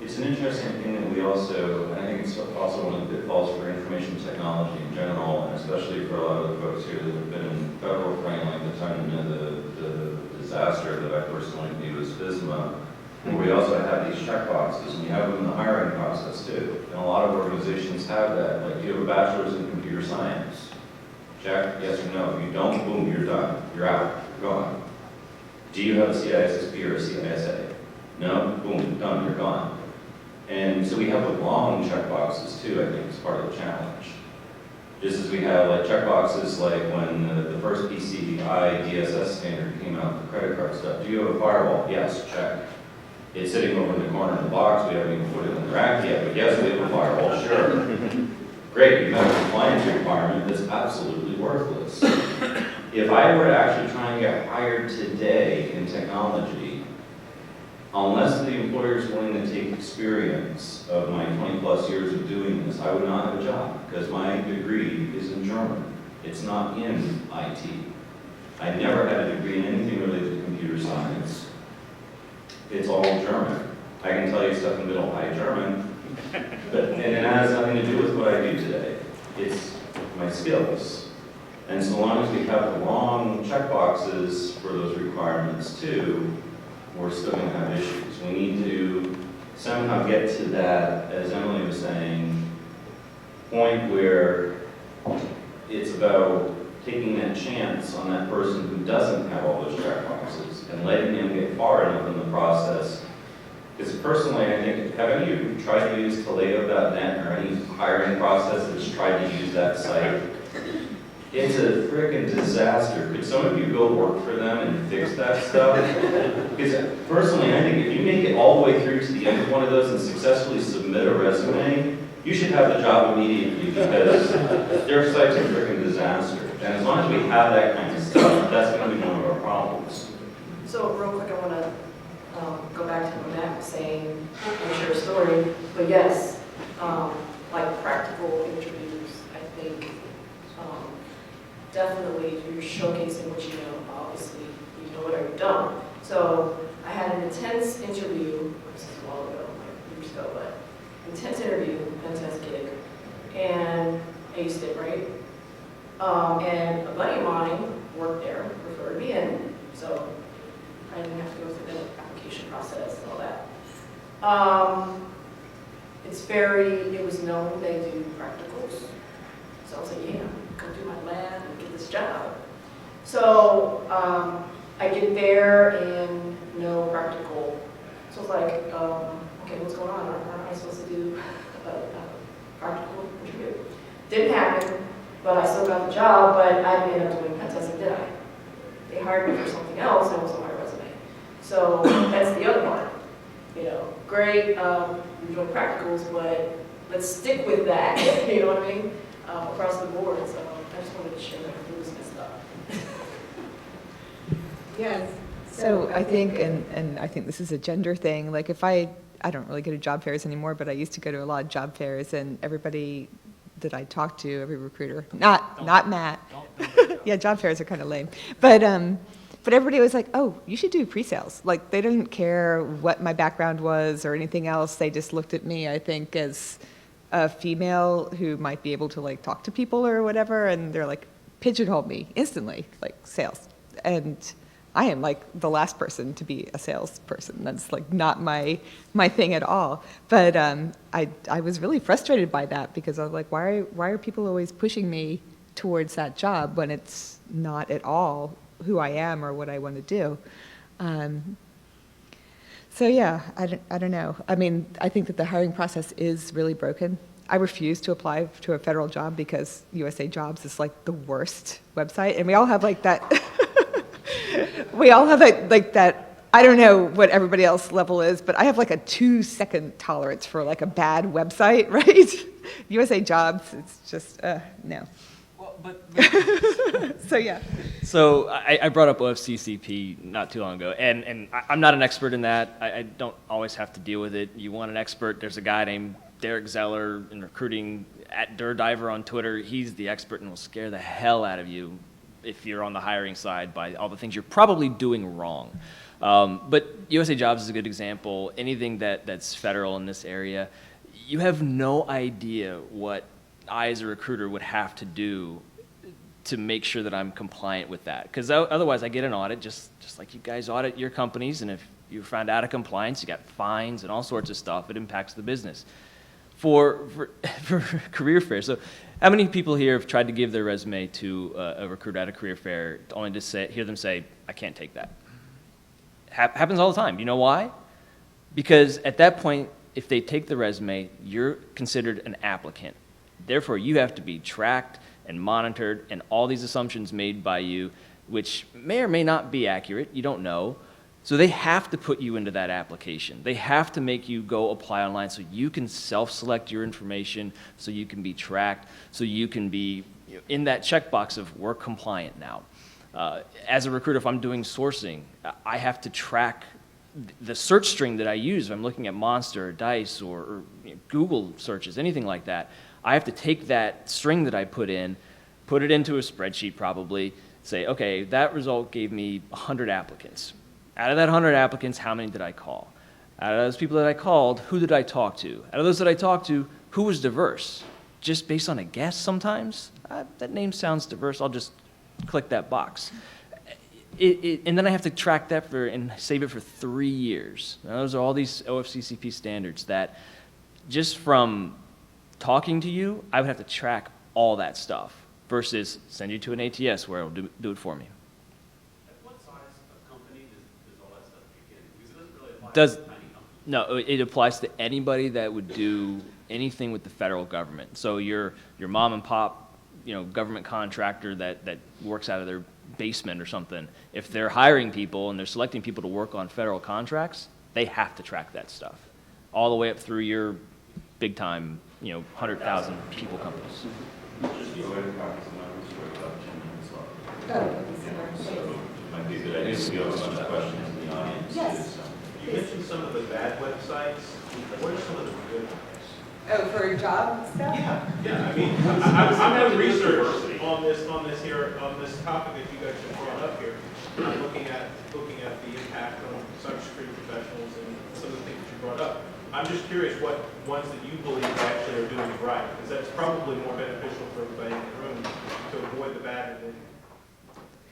it's an interesting thing that we also, and I think it's also one of the pitfalls for information technology in general, and especially for a lot of the folks here that have been in federal frame, like the time of the disaster that I personally view as FISMA, where we also have these check boxes, and you have them in the hiring process too. And a lot of organizations have that. Like, do you have a bachelor's in computer science? Check, yes or no. If you don't, boom, you're done. You're out. You're gone. Do you have a CISSP or a CISA? No? Boom, done, you're gone. And so we have the long checkboxes too, I think, as part of the challenge. Just as we have like checkboxes like when the first PCI DSS standard came out for credit card stuff. Do you have a firewall? Yes, check. It's sitting over in the corner of the box. We haven't even put it in the rack yet, but yes, we have a firewall, sure. Great, you have a compliance requirement that's absolutely worthless. If I were to actually try and get hired today in technology, unless the employer employer is willing to take experience of my 20-plus years of doing this, I would not have a job, because my degree is in German. It's not in IT. I never had a degree in anything related to computer science. It's all German. I can tell you stuff in middle high German, and it has nothing to do with what I do today. It's my skills. And so long as we have the wrong checkboxes for those requirements too, we're still going to have issues. We need to somehow get to that, as Emily was saying, point where it's about taking that chance on that person who doesn't have all those checkboxes and letting them get far enough in the process. Because personally, I think, have any of you tried to use Taleo.net or any hiring process that's tried to use that site? It's a freaking disaster. Could some of you go work for them and fix that stuff? Because personally, I think if you make it all the way through to the end of one of those and successfully submit a resume, you should have the job immediately, because their site's a freaking disaster. And as long as we have that kind of stuff, that's going to be one of our problems. So real quick, I want to go back to what Matt was saying and share a story. But yes, like practical interviews, I think definitely you're showcasing what you know. Obviously, you know what you don't. So I had an intense interview, this is a while ago, like years ago, but intense interview, intense gig, and aced it, right? And a buddy of mine worked there, referred me in, so I didn't have to go through the application process and all that. It was known they do practicals, so I was like, yeah, go do my lab and get this job. So I get there and no practical. So I was like, okay, what's going on? Aren't I supposed to do a practical interview? Didn't happen, but I still got the job, but I didn't end up doing pen testing, did I? They hired me for something else, and it was on my resume. So that's the other part. You know, great, you're doing practicals, but let's stick with that, you know what I mean? Across the board, so I just wanted to share that it was messed up. Yes. So I think, and I think this is a gender thing, like if I don't really go to job fairs anymore, but I used to go to a lot of job fairs, and everybody that I talked to, every recruiter, not Matt. Yeah, job fairs are kind of lame. But everybody was like, oh, you should do pre-sales. Like, they didn't care what my background was or anything else. They just looked at me, I think, as a female who might be able to, like, talk to people or whatever, and they're like, pigeonholed me instantly, like, sales. And I am, like, the last person to be a salesperson. That's, like, not my thing at all. But I was really frustrated by that, because I was like, why are people always pushing me towards that job when it's not at all who I am or what I want to do? So yeah, I don't know. I mean, I think that the hiring process is really broken. I refuse to apply to a federal job because USA Jobs is like the worst website, and we all have like that. We all have like that. I don't know what everybody else level is, but I have like a 2-second tolerance for like a bad website, right? USA Jobs, it's just no. Well, but So yeah. So I brought up OFCCP not too long ago, and I'm not an expert in that. I don't always have to deal with it. You want an expert, there's a guy named Derek Zeller in recruiting at Durdiver on Twitter. He's the expert and will scare the hell out of you if you're on the hiring side by all the things you're probably doing wrong. But USA Jobs is a good example. Anything that's federal in this area, you have no idea what I as a recruiter would have to do to make sure that I'm compliant with that. Because otherwise I get an audit, just like you guys audit your companies, and if you're found out of compliance, you got fines and all sorts of stuff. It impacts the business. For career fair, so how many people here have tried to give their resume to a recruiter at a career fair only to hear them say, I can't take that? Happens all the time. You know why? Because at that point, if they take the resume, you're considered an applicant. Therefore, you have to be tracked and monitored, and all these assumptions made by you, which may or may not be accurate, you don't know. So they have to put you into that application. They have to make you go apply online so you can self-select your information, so you can be tracked, so you can be in that checkbox of we're compliant now. As a recruiter, if I'm doing sourcing, I have to track the search string that I use, if I'm looking at Monster or Dice or Google searches, anything like that, I have to take that string that I put it into a spreadsheet probably, say, okay, that result gave me 100 applicants. Out of that 100 applicants, how many did I call? Out of those people that I called, who did I talk to? Out of those that I talked to, who was diverse? Just based on a guess sometimes? That name sounds diverse, I'll just click that box. And then I have to track that and save it for 3 years. Now, those are all these OFCCP standards that just from talking to you, I would have to track all that stuff versus send you to an ATS where it'll do it for me. At what size of company does all that stuff kick in? Because it doesn't really apply to tiny companies. No, it applies to anybody that would do anything with the federal government. So your mom and pop, government contractor that works out of their basement or something, if they're hiring people and they're selecting people to work on federal contracts, they have to track that stuff all the way up through your big time, 100,000 people companies. Just go ahead and copy some numbers for about 10 minutes left. So, might be a good idea to go some of the questions in the audience. Yes. You mentioned some of the bad websites. What are some of the good ones? Oh, for job stuff? Yeah, I mean, I'm doing research on this topic that you guys have brought up here. I'm looking at the impact on cybersecurity professionals and some of the things that you brought up. I'm just curious what ones that you believe actually are doing right, because that's probably more beneficial for everybody in the room to avoid the bad.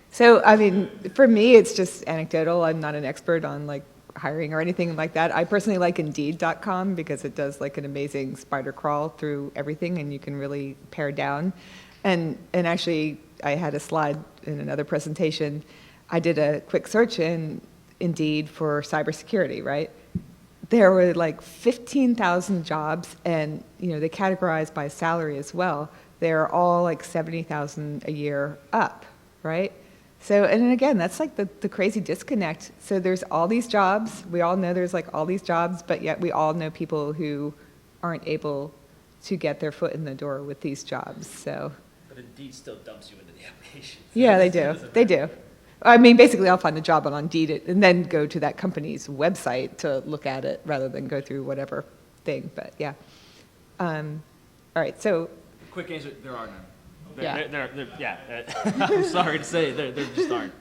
So, I mean, for me, it's just anecdotal. I'm not an expert on hiring or anything like that. I personally like Indeed.com because it does an amazing spider crawl through everything, and you can really pare down. And actually, I had a slide in another presentation. I did a quick search in Indeed for cybersecurity, right? There were 15,000 jobs, and they categorized by salary as well. They're all 70,000 a year up, right? So, and then again, that's the crazy disconnect. So there's all these jobs. We all know there's all these jobs, but yet we all know people who aren't able to get their foot in the door with these jobs. So. But Indeed still dumps you into the application. Yeah, they do. They do. I mean, basically, I'll find the job on Indeed and then go to that company's website to look at it rather than go through whatever thing. But yeah. All right. So. Quick answer: there are none. Yeah. I'm sorry to say, there just aren't.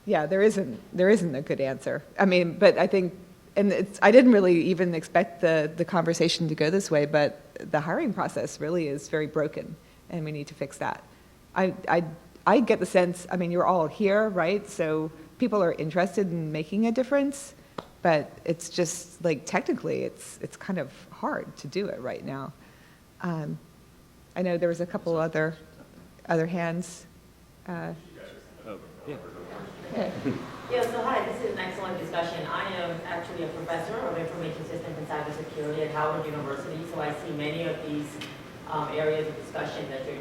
Yeah, there isn't a good answer. I mean, but I think, and I didn't really even expect the conversation to go this way, but the hiring process really is very broken, and we need to fix that. I get the sense, I mean, you're all here, right? So people are interested in making a difference, but it's just technically, it's kind of hard to do it right now. I know there was a couple other hands. Yeah. Okay. Yeah, so hi, this is an excellent discussion. I am actually a professor of information systems and cybersecurity at Howard University, so I see many of these areas of discussion that you're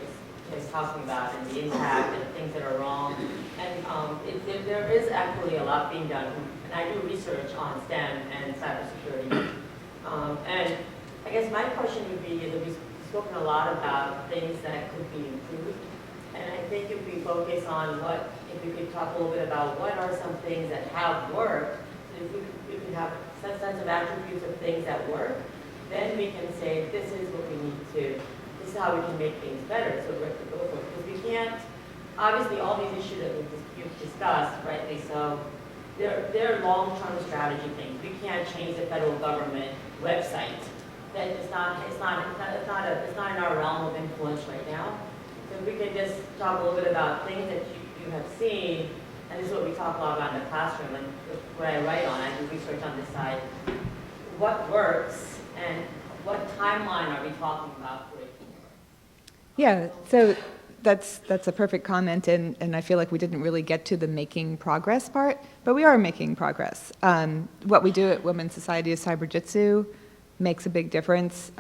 just talking about and the impact and things that are wrong. And there is actually a lot being done, and I do research on STEM and cybersecurity. And I guess my question would be, we've spoken a lot about things that could be improved, and I think if we focus on if we could talk a little bit about what are some things that have worked, so if we could have some sense of attributes of things that work, then we can say this is what we need to, this is how we can make things better, so we're to go for it. Because we can't, obviously all these issues that you've discussed, rightly so, they're long-term strategy things. We can't change the federal government website. That it's not in our realm of influence right now. So if we could just talk a little bit about things that you have seen, and this is what we talk a lot about in the classroom, and what I write on, I do research on this side. What works, and what timeline are we talking about for it to work? Yeah, so that's a perfect comment, and I feel like we didn't really get to the making progress part, but we are making progress. What we do at Women's Society of Cyber Jitsu makes a big difference.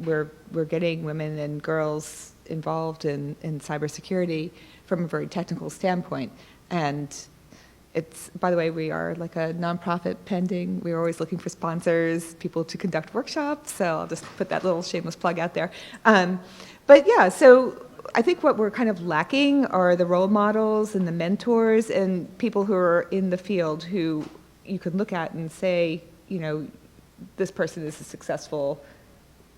We're getting women and girls involved in cybersecurity from a very technical standpoint. And it's, by the way, we are like a nonprofit pending. We're always looking for sponsors, people to conduct workshops. So I'll just put that little shameless plug out there. But yeah, so I think what we're kind of lacking are the role models and the mentors and people who are in the field who you could look at and say, you know, this person is a successful,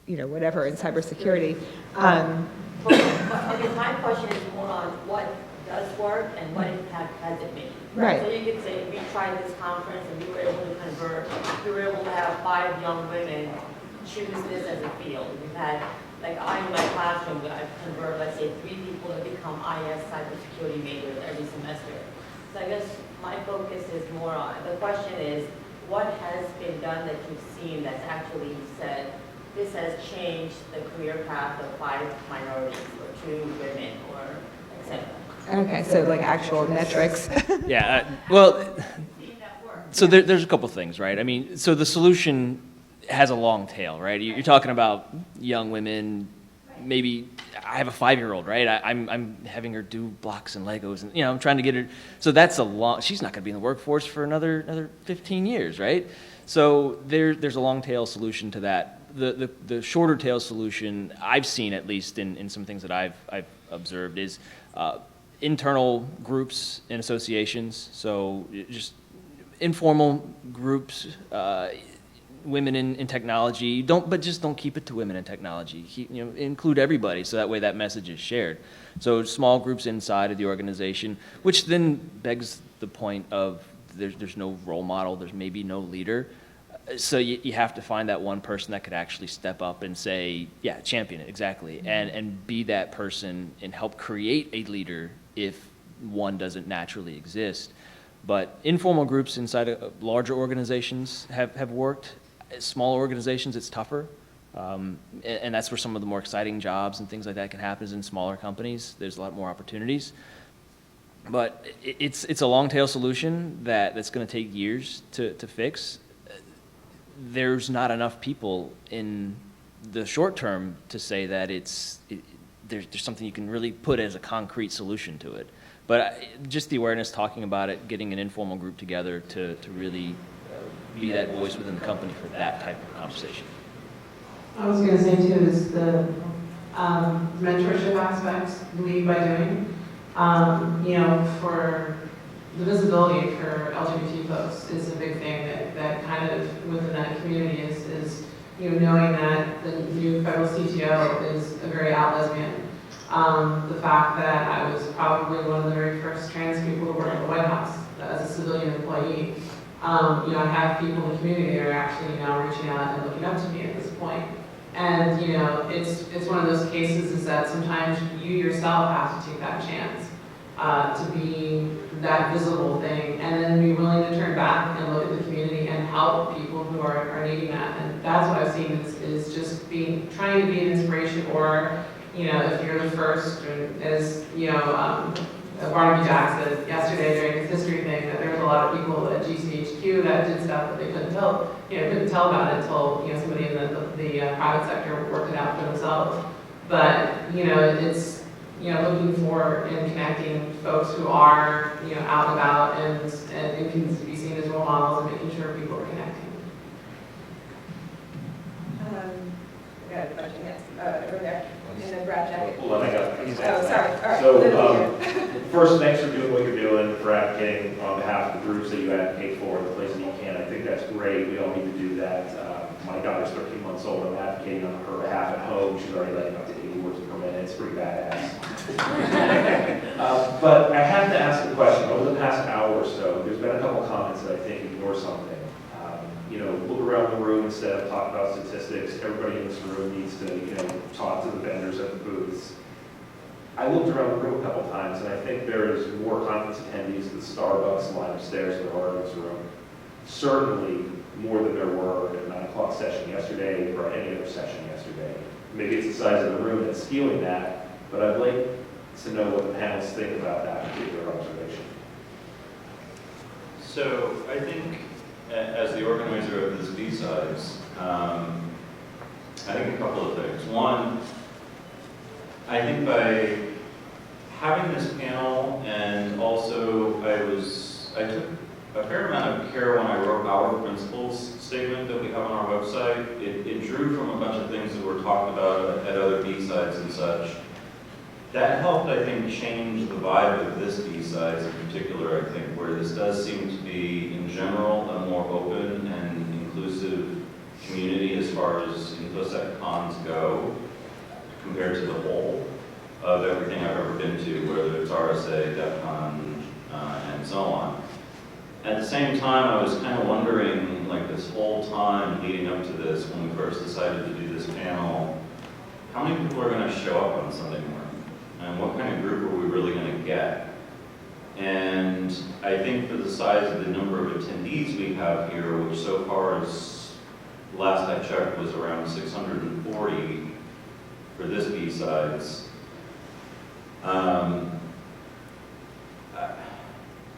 you know, whatever in cybersecurity. But I guess my question is more on what does work and what impact has it made? Right. So you could say, we tried this conference and we were able to convert, we were able to have 5 young women choose this as a field. We've had, like in my classroom, I convert, let's say, 3 people to become IS cybersecurity majors every semester. So I guess my focus is more on, the question is, what has been done that you've seen that's actually said, this has changed the career path of 5 minorities or 2 women or et cetera? Okay, so like actual metrics. Yeah, well, so there's a couple things, right? I mean, so the solution has a long tail, right? You're talking about young women, maybe I have a 5-year-old, right? I'm having her do blocks and Legos, and, you know, I'm trying to get her, so that's a long, she's not gonna be in the workforce for another 15 years, right? So there's a long tail solution to that. The shorter tail solution I've seen, at least in some things that I've observed, is internal groups and associations, so just informal groups, women in technology. But just don't keep it to women in technology. You know, include everybody, so that way that message is shared. So small groups inside of the organization, which then begs the point of there's no role model, there's maybe no leader. So you have to find that one person that could actually step up and say, yeah, champion it, exactly, and be that person and help create a leader if one doesn't naturally exist. But informal groups inside of larger organizations have worked. Small organizations, it's tougher. And that's where some of the more exciting jobs and things like that can happen, is in smaller companies. There's a lot more opportunities. But it's a long tail solution that's going to take years to fix. There's not enough people in the short term to say that there's something you can really put as a concrete solution to it. But just the awareness, talking about it, getting an informal group together to really be that voice within the company for that type of conversation. I was going to say too is the mentorship aspect, lead by doing. You know, for the visibility for LGBT folks is a big thing that kind of within that community is you know, knowing that the new federal CTO is a very out lesbian. The fact that I was probably one of the very first trans people to work at the White House as a civilian employee. You know, I have people in the community that are actually now reaching out and looking up to me at this point. And you know, it's one of those cases is that sometimes you yourself have to take that chance to be that visible thing, and then be willing to turn back and look at the community and help people who are needing that. And that's what I've seen is just trying to be an inspiration, or you know, if you're the first, as you know, Barnaby Jack said yesterday during his history thing, that there was a lot of people at GCHQ that did stuff that they couldn't tell about it until you know, somebody in the private sector worked it out for themselves. But you know, it's you know, looking for and connecting folks who are you know, out and about and can be seen as role models, and making sure people are connecting. I got a question, yes, over there, in the brown jacket. Hold on, I got it. Oh, sorry, all right. So, first, thanks for doing what you're doing, for advocating on behalf of the groups that you advocate for, the places you can. I think that's great. We all need to do that. My daughter's 13 months old. I'm advocating on her behalf at home. She's already letting up to 80 words per minute. It's pretty badass. But I have to ask a question. Over the past hour or so, there's been a couple comments that I think ignore something. You know, look around the room instead of talk about statistics. Everybody in this room needs to, you know, talk to the vendors at the booths. I looked around the room a couple times, and I think there is more conference attendees at the Starbucks line of stairs than there are in this room. Certainly more than there were at 9 o'clock session yesterday or any other session yesterday. Maybe it's the size of the room that's skewing that, but I'd like to know what the panelists think about that particular observation. So I think, as the organizer of this BSides, I think a couple of things. One, I think by having this panel, and also I took a fair amount of care when I wrote our principles statement that we have on our website. It drew from a bunch of things that were talked about at other BSides and such. that helped, I think, change the vibe of this BSides in particular, I think, where this does seem to be, in general, a more open and inclusive community as far as InfoSec cons go, compared to the whole of everything I've ever been to, whether it's RSA, DEF CON, and so on. At the same time, I was kind of wondering, like this whole time leading up to this, when we first decided to do this panel, how many people are going to show up on Sunday morning? And what kind of group are we really going to get? And I think for the size of the number of attendees we have here, which so far is, last I checked, was around 640 for this BSides.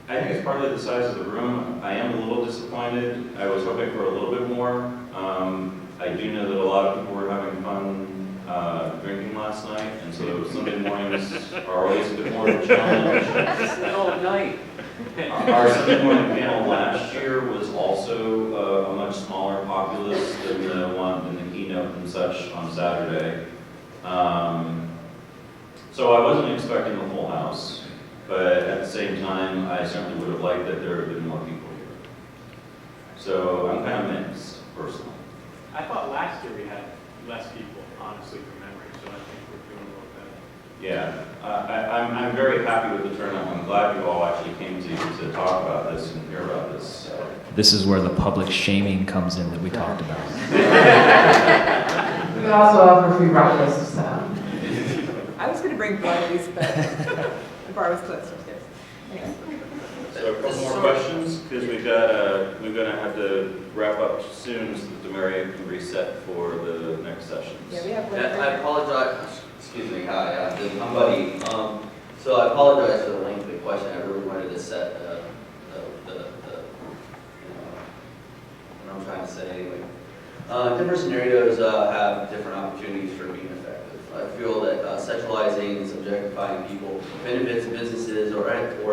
I think it's partly the size of the room. I am a little disappointed. I was hoping for a little bit more. I do know that a lot of people were having fun drinking last night, and so Sunday mornings are always a bit more of a challenge. Middle of night. Our Sunday morning panel last year was also a much smaller populace than the keynote and such on Saturday. So I wasn't expecting the full house, but at the same time, I certainly would have liked that there had been more people here. So I'm kind of mixed, personally. I thought last year we had less people, honestly, from memory, so I think we're doing a little better. Yeah, I'm very happy with the turnout. I'm glad you all actually came to talk about this and hear about this. This is where the public shaming comes in that we talked about. We also offer free breakfast, so. I was going to bring barleys, but the bar was closed upstairs. Anyway. So a couple more questions, because we're gonna have to wrap up soon so that Demaria can reset for the next sessions. Yeah, we have one. I apologize, excuse me, hi, I'm Buddy. So I apologize for the length of the question. I really wanted to set what I'm trying to say anyway. Different scenarios have different opportunities for being effective. I feel that sexualizing and subjectifying people benefits businesses, or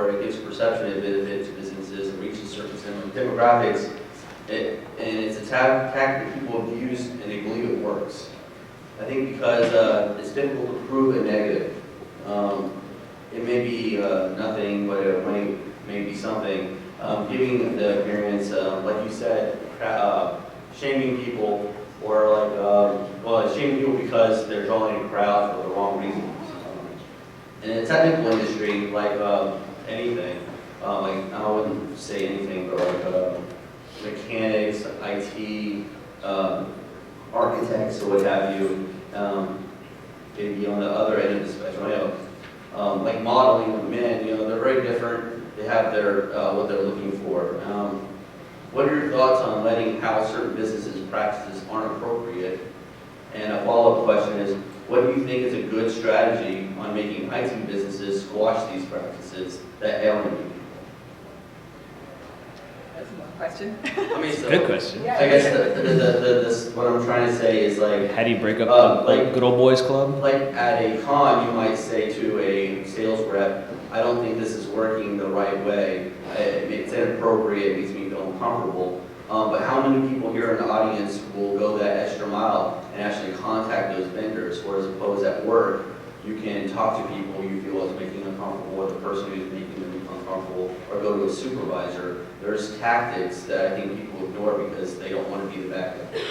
it gives perception it benefits businesses and reaches certain demographics. And it's a tactic people have used and they believe it works. I think because it's difficult to prove a negative. It may be nothing, but it may be something. Giving the appearance, like you said, shaming people, or like, shaming people because they're drawing a crowd for the wrong reasons. In the technical industry, like anything, like I wouldn't say anything, but like mechanics, IT, architects, or what have you, maybe on the other end of the spectrum, like modeling of men, they're very different. They have their what they're looking for. What are your thoughts on letting how certain businesses practices aren't appropriate? And a follow-up question is, what do you think is a good strategy on making IT businesses squash these practices that alienate people? That's one question. I mean, so, Good question. I guess what I'm trying to say is like, How do you break up the good old boys club? like at a con, you might say to a sales rep, I don't think this is working the right way. It's inappropriate, it makes me feel uncomfortable. But how many people here in the audience will go that extra mile and actually contact those vendors, or as opposed at work, you can talk to people you feel is making them uncomfortable, or the person who's making them uncomfortable, or go to a supervisor. There's tactics that I think people ignore because they don't want to be the bad guy.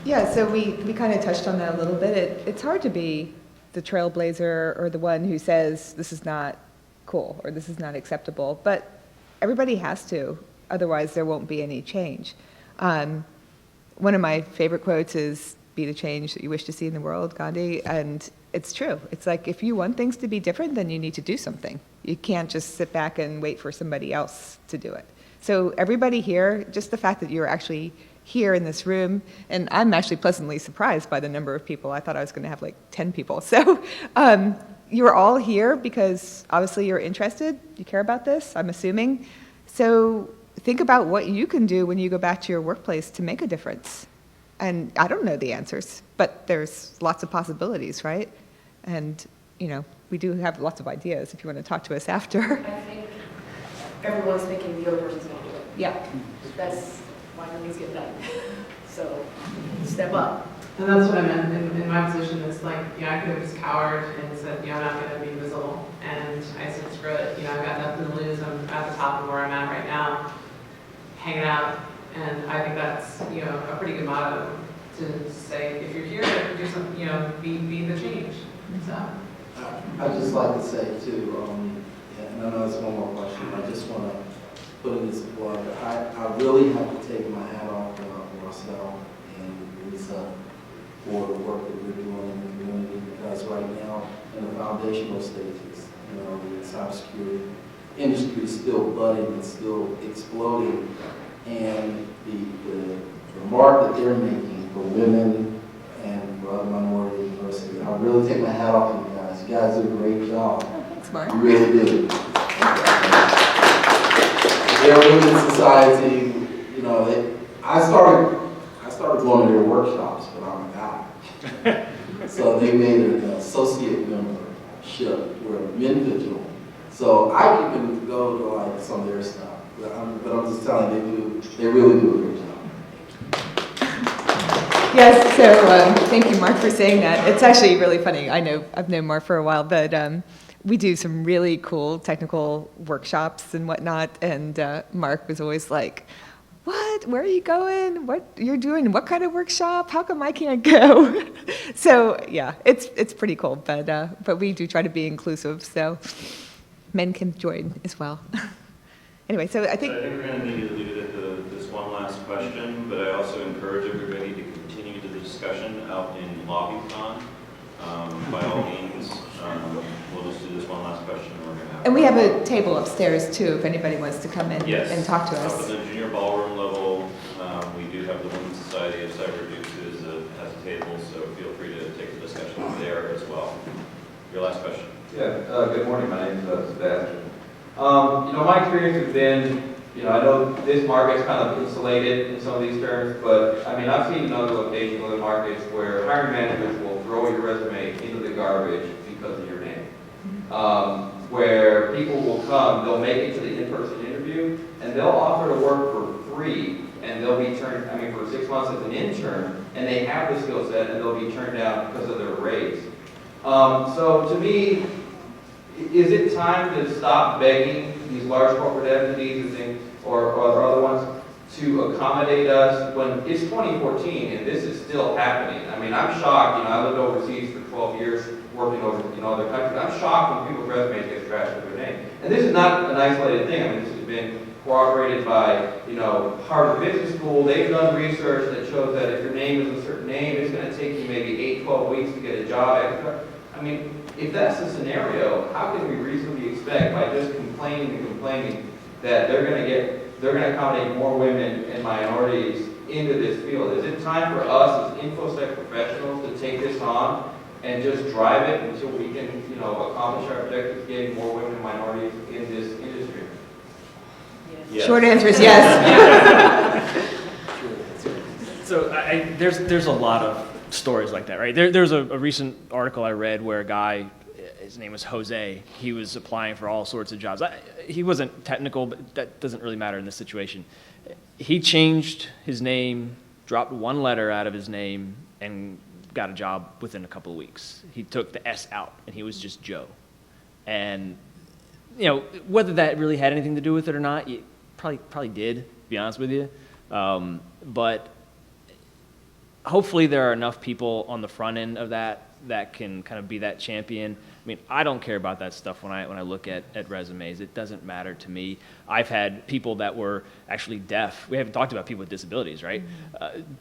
Yeah, so we kind of touched on that a little bit. It's hard to be the trailblazer or the one who says this is not cool or this is not acceptable, but everybody has to, otherwise there won't be any change. One of my favorite quotes is, "Be the change that you wish to see in the world," Gandhi, and it's true. It's like if you want things to be different, then you need to do something. You can't just sit back and wait for somebody else to do it. So everybody here, just the fact that you're actually here in this room, and I'm actually pleasantly surprised by the number of people. I thought I was going to have like 10 people. So you're all here because obviously you're interested, you care about this, I'm assuming. So think about what you can do when you go back to your workplace to make a difference. And I don't know the answers, but there's lots of possibilities, right? And, we do have lots of ideas if you want to talk to us after. I think everyone's thinking the other person's going to do it. Yeah. That's why nothing's getting done. So step up. And that's what I meant in my position. It's like, I could have just cowered and said, I'm not going to be visible. And I said, screw it. I've got nothing to lose. I'm at the top of where I'm at right now, hanging out. And I think that's, a pretty good motto to say, if you're here, do something, be the change. So. I'd just like to say too, and I know it's one more question, I just want to put in this plug. I really have to take my hat off to Marcel and Lisa for the work that we're doing in the community, because right now, in the foundational stages, the cybersecurity industry is still budding and still exploding, and the mark that they're making for women and for other minority diversity, I really take my hat off to you guys. You guys do a great job. Oh, thanks, Mark. You really do. Their Women's Society, I started going to their workshops, but I'm a guy. So they made an associate membership where men could join. So I even go to like some of their stuff. But I'm just telling you, they really do a great job. Yes, so thank you, Mark, for saying that. It's actually really funny. I've known Mark for a while, but we do some really cool technical workshops and whatnot, and Mark was always like, what? Where are you going? What you're doing? What kind of workshop? How come I can't go? So yeah, it's pretty cool, but we do try to be inclusive, so men can join as well. Anyway, so I think we're going to need to leave it at this one last question, but I also encourage everybody to continue the discussion out in LobbyCon. By all means, we'll just do this one last question, and we're going to have. And we have a table upstairs too, if anybody wants to come in and talk to Up us. in the junior ballroom level, we do have the Women's Society of Cyber Dukes has a table, so feel free to take the discussion there as well. Your last question. Yeah, good morning. My name is Sebastian. My experience has been, I know this market's kind of insulated in some of these terms, but I've seen in other locations, other markets where hiring managers will throw your resume into the garbage because of your name. Where people will come, they'll make it to the in-person interview, and they'll offer to work for free, and they'll be turned, for 6 months as an intern, and they have the skill set, and they'll be turned down because of their race. So to me, is it time to stop begging these large corporate entities and things, or other ones, to accommodate us when it's 2014 and this is still happening? I'm shocked. I lived overseas for 12 years working over other countries. I'm shocked when people's resumes get trashed with their name. And this is not an isolated thing. This has been corroborated by Harvard Business School. They've done research that shows that if your name is a certain name, it's going to take you maybe 8-12 weeks to get a job. If that's the scenario, how can we reasonably expect by just complaining that they're going to accommodate more women and minorities into this field? Is it time for us as InfoSec professionals to take this on and just drive it until we can, accomplish our objectives, getting more women and minorities in this industry? Yes. Short answer is yes. So there's a lot of stories like that, right? There's a recent article I read where a guy, his name was Jose, he was applying for all sorts of jobs. He wasn't technical, but that doesn't really matter in this situation. He changed his name, dropped one letter out of his name, and got a job within a couple of weeks. He took the S out, and he was just Joe. And, whether that really had anything to do with it or not, it probably did, to be honest with you. But hopefully there are enough people on the front end of that can kind of be that champion. I don't care about that stuff when I look at resumes. It doesn't matter to me. I've had people that were actually deaf. We haven't talked about people with disabilities, right?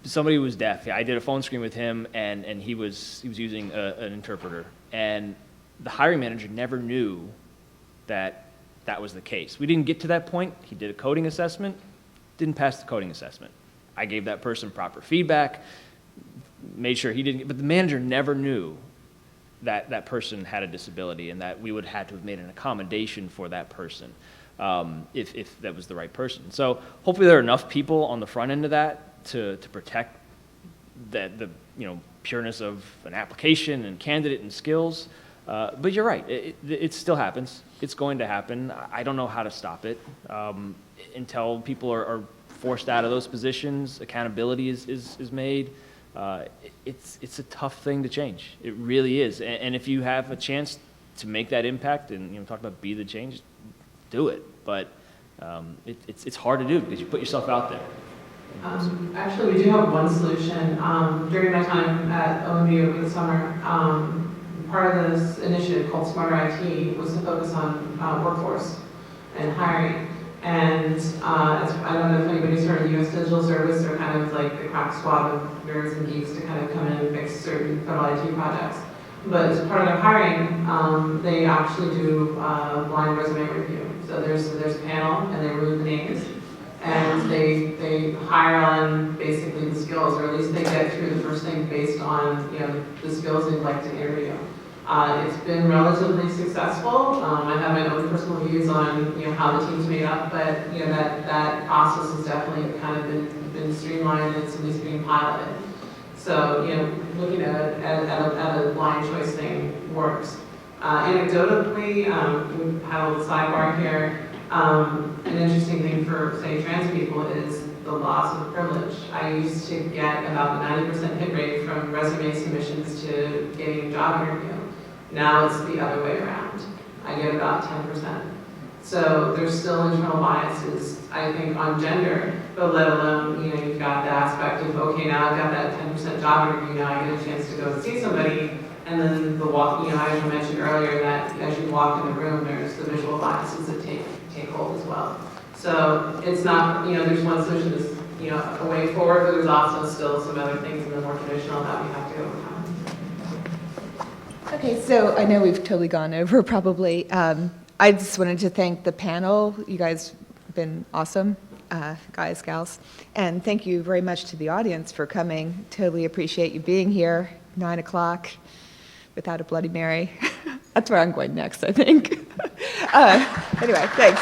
Somebody was deaf. I did a phone screen with him, and he was using an interpreter. And the hiring manager never knew that was the case. We didn't get to that point. He did a coding assessment, didn't pass the coding assessment. I gave that person proper feedback, made sure he didn't, but the manager never knew that person had a disability and that we would have to have made an accommodation for that person if that was the right person. So hopefully there are enough people on the front end of that to protect the pureness of an application and candidate and skills. But you're right, it still happens. It's going to happen. I don't know how to stop it until people are forced out of those positions, accountability is made. it's a tough thing to change. It really is. And if you have a chance to make that impact and, you know, talk about be the change, do it. But it's hard to do because you put yourself out there. Actually, we do have one solution. During my time at OMB over the summer, part of this initiative called Smarter IT was to focus on workforce and hiring. And I don't know if anybody's heard of U.S. Digital Service. They're kind of like the crack squad of nerds and geeks to kind of come in and fix certain federal IT projects. But as part of their hiring, they actually do blind resume review. So there's a panel, and they remove the names, and they hire on basically the skills, or at least they get through the first thing based on, you know, the skills they'd like to interview. It's been relatively successful. I have my own personal views on, you know, how the team's made up, but, you know, that process has definitely kind of been streamlined, and it's at least being piloted. So, you know, looking at a blind choice thing works. Anecdotally, we had a little sidebar here. An interesting thing for, say, trans people is the loss of privilege. I used to get about a 90% hit rate from resume submissions to getting a job interview. Now it's the other way around. I get about 10%. So there's still internal biases, I think, on gender, but let alone, you know, you've got the aspect of, okay, now I've got that 10% job interview, now I get a chance to go and see somebody, and then the walk, you know, as you mentioned earlier, that as you walk in the room, there's the visual biases that take hold as well. So it's not, you know, there's one solution that's, you know, a way forward, but there's also still some other things in the more traditional that we have to overcome. Okay, so I know we've totally gone over probably. I just wanted to thank the panel. You guys have been awesome, guys, gals. And thank you very much to the audience for coming. Totally appreciate you being here, 9 o'clock, without a Bloody Mary. That's where I'm going next, I think. Anyway, thanks.